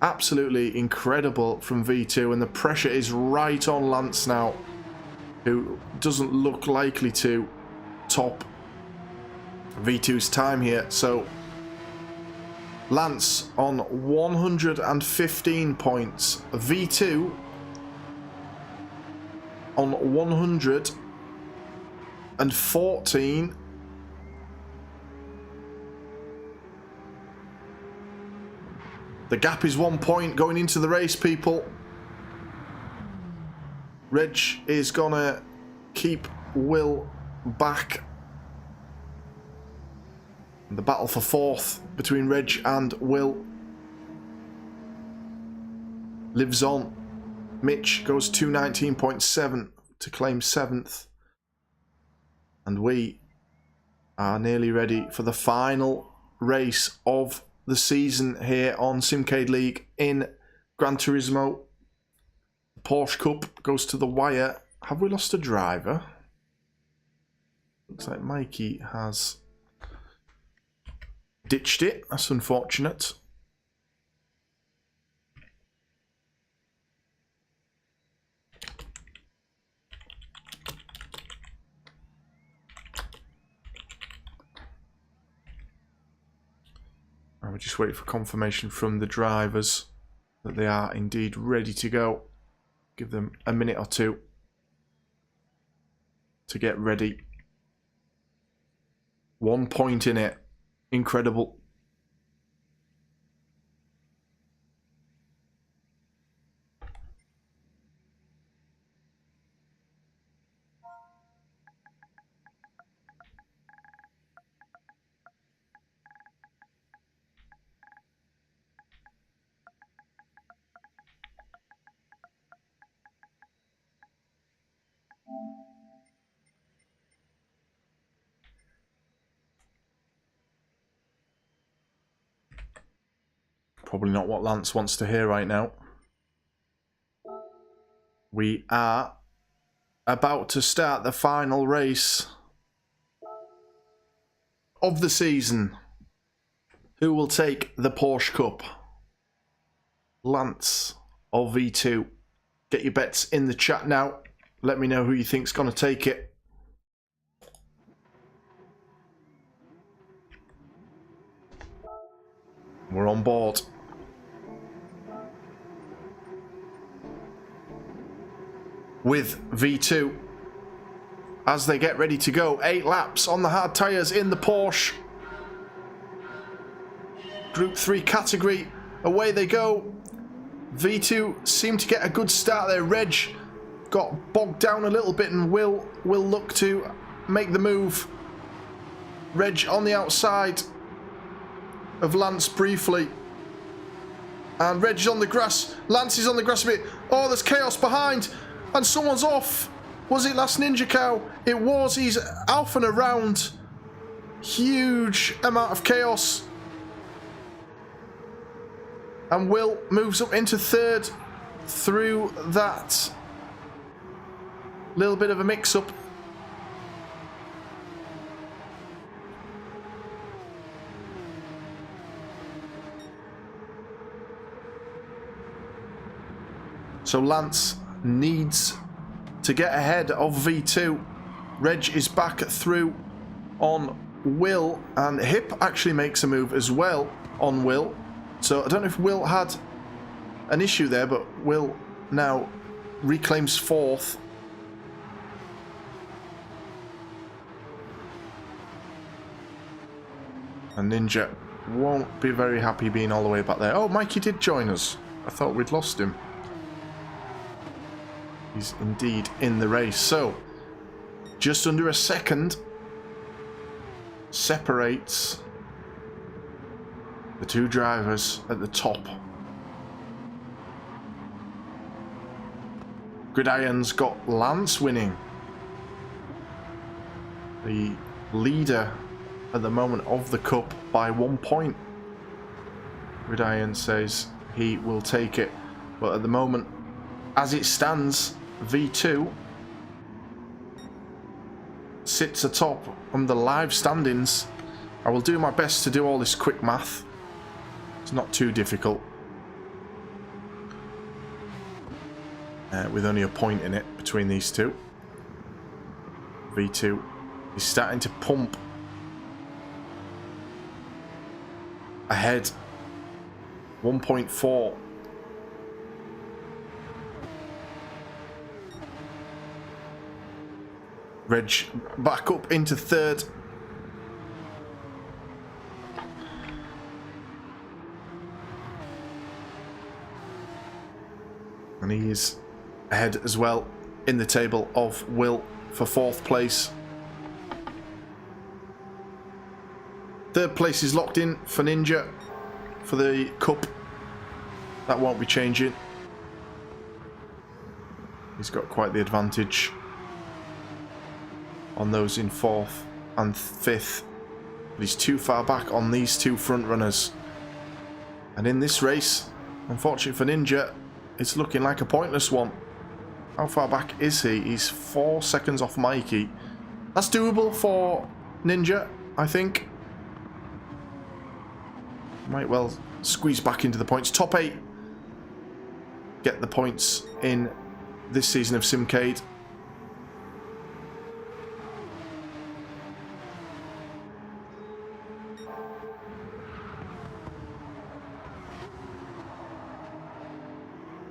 Absolutely incredible from V2, and the pressure is right on Lance now, who doesn't look likely to top V2's time here. So Lance on 115 points, V2 on 114. The gap is 1 point going into the race, people. Reg is gonna keep Will back. The battle for 4th between Reg and Will lives on. Mitch goes 219.7 to claim 7th. And we are nearly ready for the final race of the season here on Simcade League in Gran Turismo. The Porsche Cup goes to the wire. Have we lost a driver? Looks like Mikey has ditched it. That's unfortunate. I would just wait for confirmation from the drivers that they are indeed ready to go. Give them a minute or two to get ready. 1 point in it. Incredible. Probably not what Lance wants to hear right now. We are about to start the final race of the season. Who will take the Porsche Cup? Lance or V2? Get your bets in the chat now. Let me know who you think's going to take it. We're on board. With V2 as they get ready to go. 8 laps on the hard tyres in the Porsche. Group 3 category. Away they go. V2 seemed to get a good start there. Reg got bogged down a little bit and will look to make the move. Reg on the outside of Lance briefly. And Reg is on the grass. Lance is on the grass a bit. Oh, there's chaos behind. And someone's off. Was it Last Ninja Cow? It was. He's off and around. Huge amount of chaos. And Will moves up into third through that little bit of a mix-up. So Lance needs to get ahead of V2. Reg is back through on Will, and Hip actually makes a move as well on Will. So I don't know if Will had an issue there, but Will now reclaims fourth. And Ninja won't be very happy being all the way back there. Oh, Mikey did join us. I thought we'd lost him. He's indeed in the race. So, just under a second separates the two drivers at the top. Gridiron's got Lance winning. The leader at the moment of the cup by 1 point. Gridiron says he will take it. But at the moment, as it stands, V2 sits atop on the live standings. I will do my best to do all this quick math. It's not too difficult. With only a point in it between these two. V2 is starting to pump ahead. 1.4. Reg back up into third. And he is ahead as well in the table of Will for fourth place. Third place is locked in for Ninja for the cup. That won't be changing. He's got quite the advantage on those in fourth and fifth. But he's too far back on these two front runners. And in this race, unfortunately for Ninja, it's looking like a pointless one. How far back is he? He's 4 seconds off Mikey. That's doable for Ninja, I think. Might well squeeze back into the points. Top 8 get the points in this season of Simcade.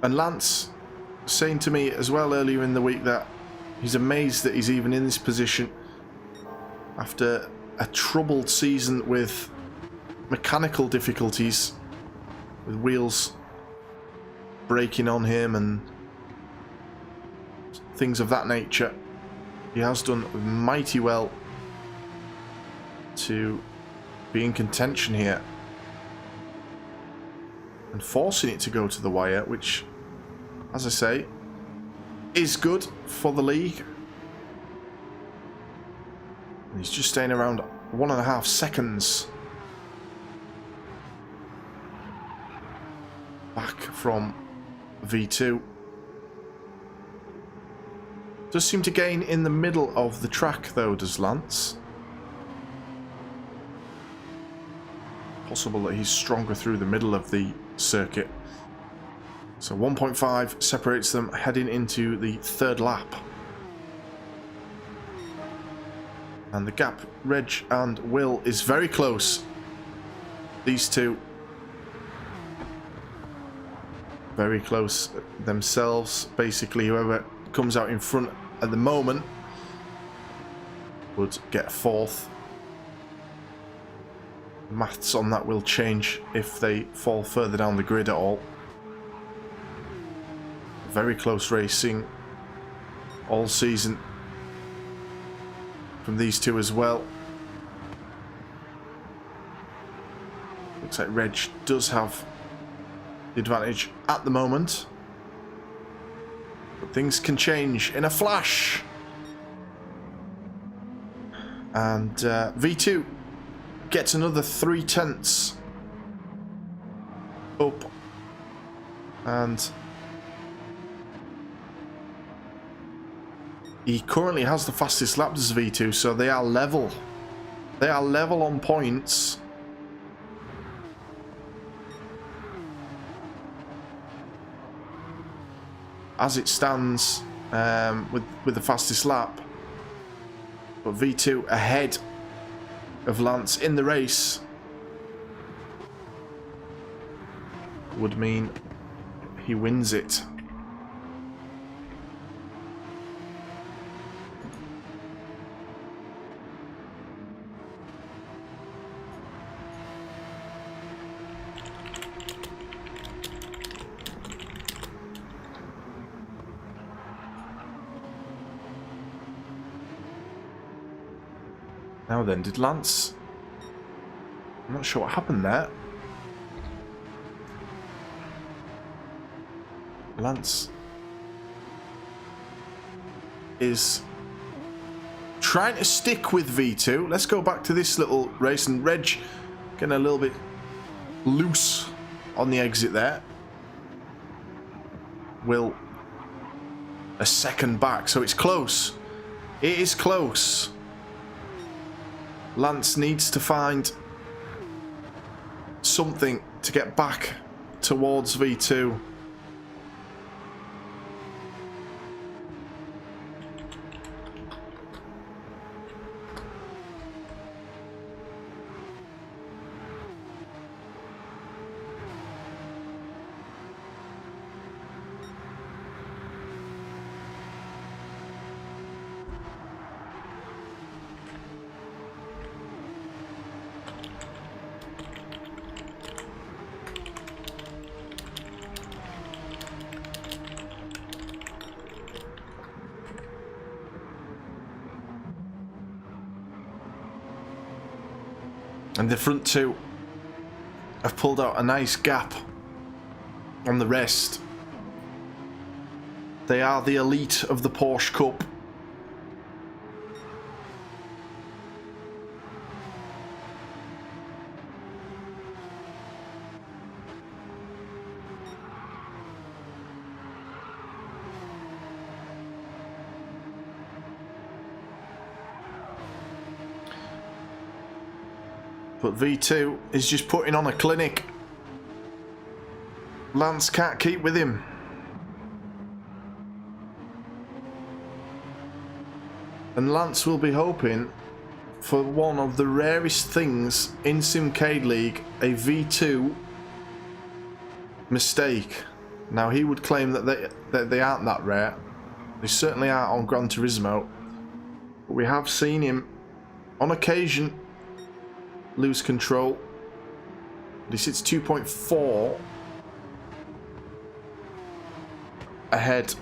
And Lance saying to me as well earlier in the week that he's amazed that he's even in this position after a troubled season with mechanical difficulties, with wheels breaking on him and things of that nature. He has done mighty well to be in contention here and forcing it to go to the wire, which, as I say, is good for the league. And he's just staying around 1.5 seconds back from V2. Does seem to gain in the middle of the track though, does Lance? Possible that he's stronger through the middle of the circuit. So 1.5 separates them heading into the third lap. And the gap, Reg and Will, is very close. These two very close themselves. Basically, whoever comes out in front at the moment would get fourth. Maths on that will change if they fall further down the grid at all. Very close racing all season from these two as well. Looks like Reg does have the advantage at the moment. But things can change in a flash. And V2 gets another 3/10 up. And he currently has the fastest laps as V2, so they are level. They are level on points. As it stands, with the fastest lap. But V2 ahead of Lance in the race would mean he wins it. Now then, did Lance... I'm not sure what happened there. Lance is trying to stick with V2. Let's go back to this little race, and Reg getting a little bit loose on the exit there. Will a second back, so it's close. It is close. Lance needs to find something to get back towards V2. And the front two have pulled out a nice gap on the rest. They are the elite of the Porsche Cup. But V2 is just putting on a clinic. Lance can't keep with him. And Lance will be hoping for one of the rarest things in Simcade League, a V2 mistake. Now he would claim that they aren't that rare. They certainly are on Gran Turismo. But we have seen him on occasion lose control. He sits 2.4 ahead.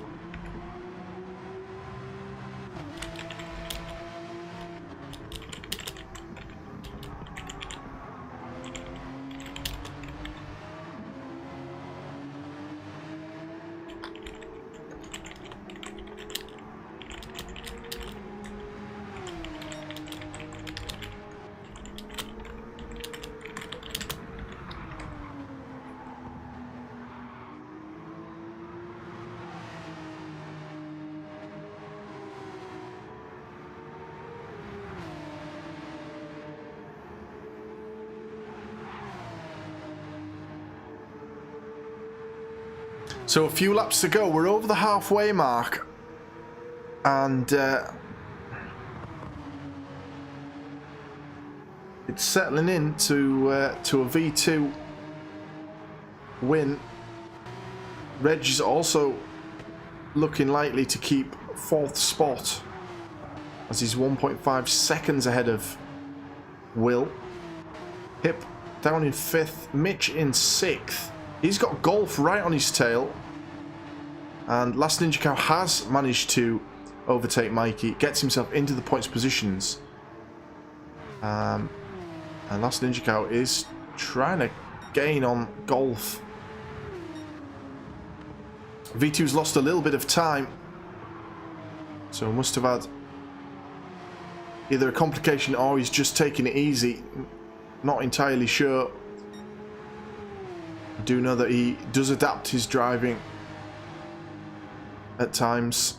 So a few laps to go. We're over the halfway mark, and it's settling in to a V2 win. Reg is also looking likely to keep fourth spot, as he's 1.5 seconds ahead of Will. Hip down in fifth, Mitch in sixth. He's got Golf right on his tail. And Last Ninja Cow has managed to overtake Mikey, gets himself into the points positions. And Last Ninja Cow is trying to gain on Golf. V2's lost a little bit of time, so must have had either a complication or he's just taking it easy. Not entirely sure. I do know that he does adapt his driving at times.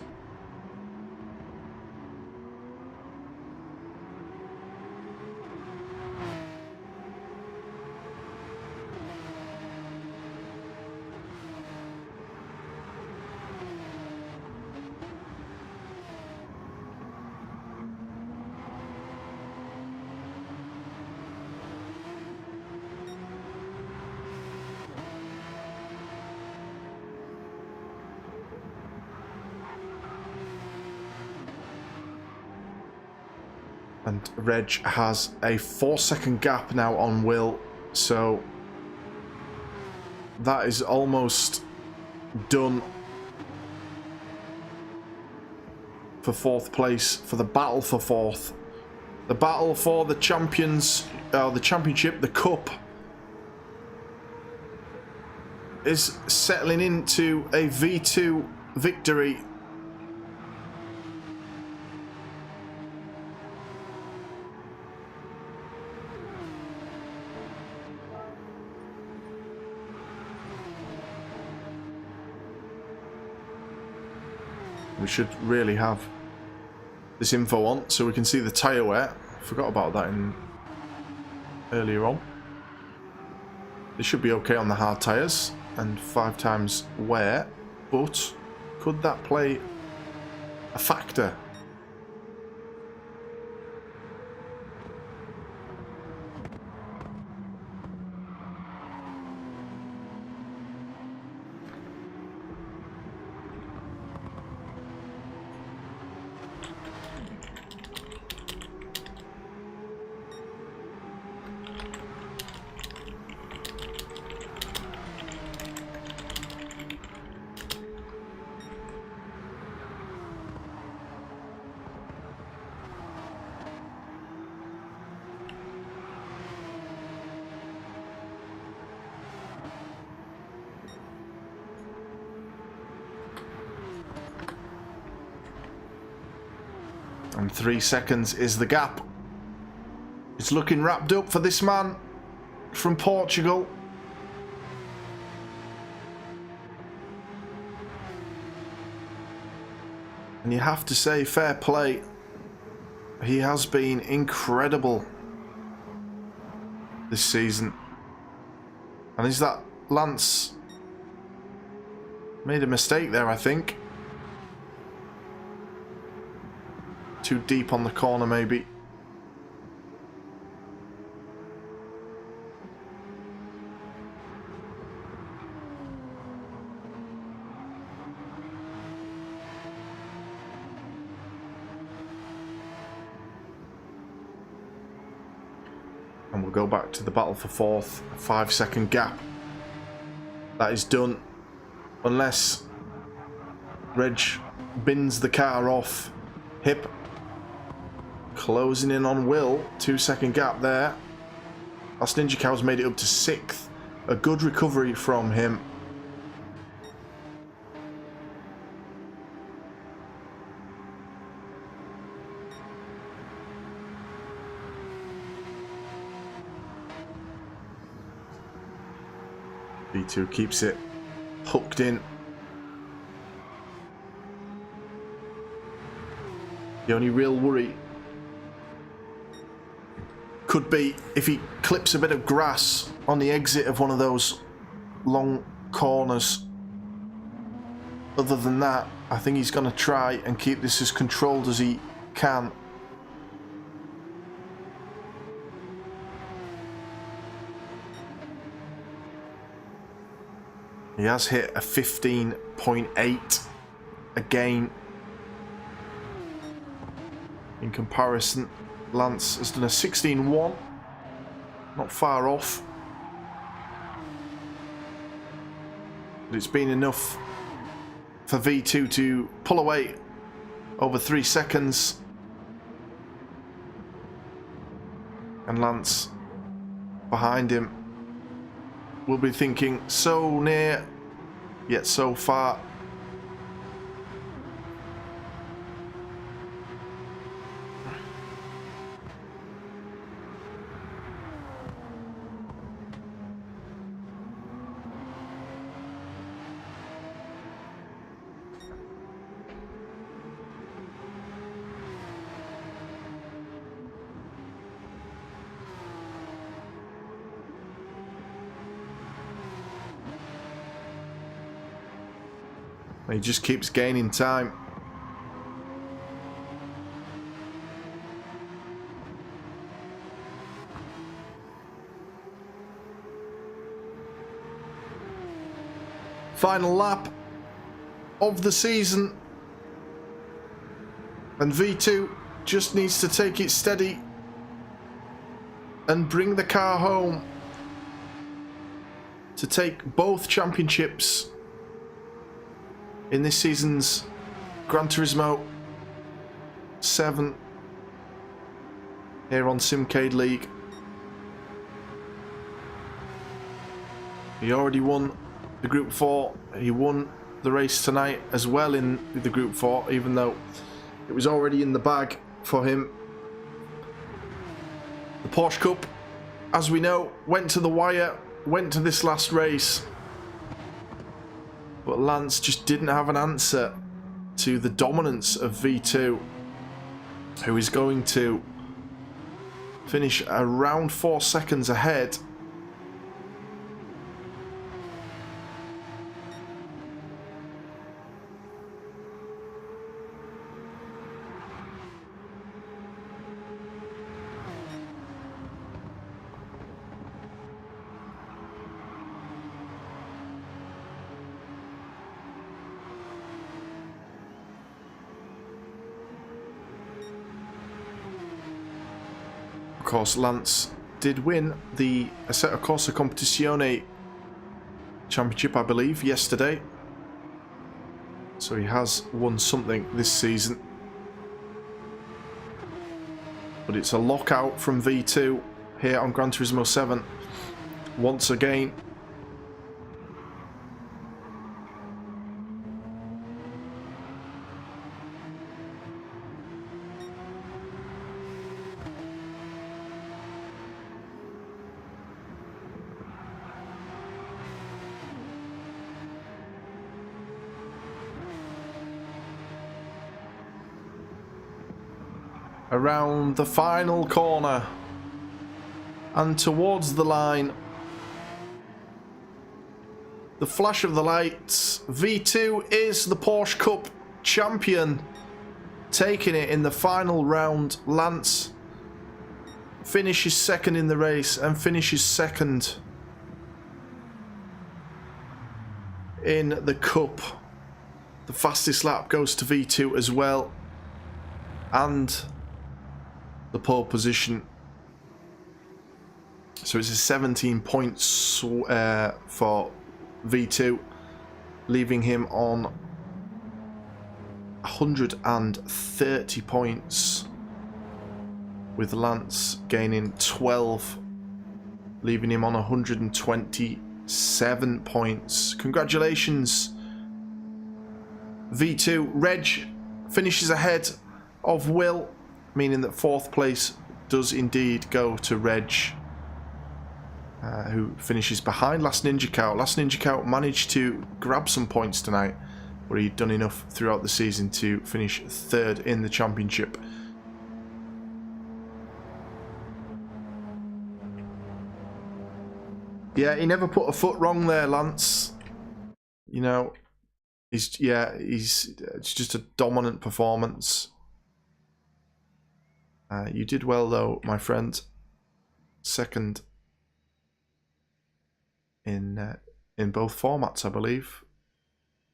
And Reg has a 4-second gap now on Will, so that is almost done for 4th place, for the battle for 4th. The battle for the champions, the championship, the cup, is settling into a V2 victory. We should really have this info on so we can see the tyre wear. Forgot about that earlier on. They should be okay on the hard tyres and 5 times wear, but could that play a factor? And 3 seconds is the gap. It's looking wrapped up for this man from Portugal. And you have to say, fair play. He has been incredible this season. And is that Lance made a mistake there, I think. Too deep on the corner, maybe. And we'll go back to the battle for 4th. A 5-second gap. That is done. Unless Reg bins the car off. Hip closing in on Will. 2-second gap there. Last Ninja Cow's made it up to 6th. A good recovery from him. V2 keeps it hooked in. The only real worry could be if he clips a bit of grass on the exit of one of those long corners. Other than that, I think he's going to try and keep this as controlled as he can. He has hit a 15.8 again. In comparison, Lance has done a 16.1. Not far off. But it's been enough for V2 to pull away over 3 seconds. And Lance behind him will be thinking, so near, yet so far. He just keeps gaining time. Final lap of the season. And V2 just needs to take it steady and bring the car home to take both championships in this season's Gran Turismo 7 here on Simcade League. He already won the Group 4. He won the race tonight as well in the Group 4, even though it was already in the bag for him. The Porsche Cup, as we know, went to the wire, went to this last race. But Lance just didn't have an answer to the dominance of V2, who is going to finish around 4 seconds ahead. Of course, Lance did win the Assetto Corsa Competizione championship, I believe, yesterday. So he has won something this season. But it's a lockout from V2 here on Gran Turismo 7 once again. Around the final corner and towards the line. The flash of the lights. V2 is the Porsche Cup champion, taking it in the final round. Lance finishes second in the race and finishes second in the Cup. The fastest lap goes to V2 as well, and the pole position. So it's a 17 points for V2, leaving him on 130 points, with Lance gaining 12, leaving him on 127 points. Congratulations, V2. Reg finishes ahead of Will, meaning that 4th place does indeed go to Reg, who finishes behind Last Ninja Cow. Last Ninja Cow managed to grab some points tonight, but he'd done enough throughout the season to finish 3rd in the championship. Yeah, he never put a foot wrong there, Lance. You know, it's just a dominant performance. You did well though, my friend. 2nd in both formats, I believe.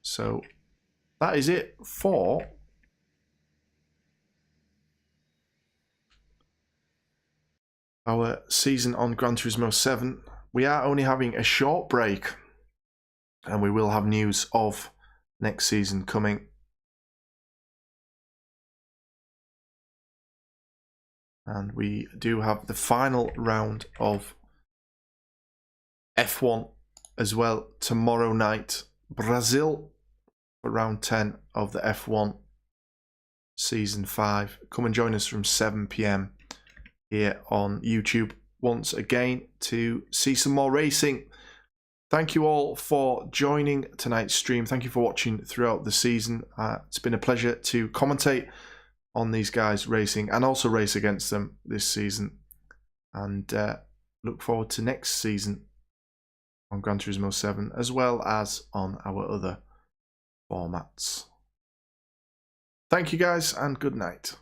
So that is it for our season on Gran Turismo 7. We are only having a short break, and we will have news of next season coming. And we do have the final round of F1 as well tomorrow night. Brazil for round 10 of the F1 season 5. Come and join us from 7 PM here on YouTube once again to see some more racing. Thank you all for joining tonight's stream. Thank you for watching throughout the season. It's been a pleasure to commentate on these guys racing and also race against them this season. And look forward to next season on Gran Turismo 7 as well as on our other formats. Thank you guys and good night.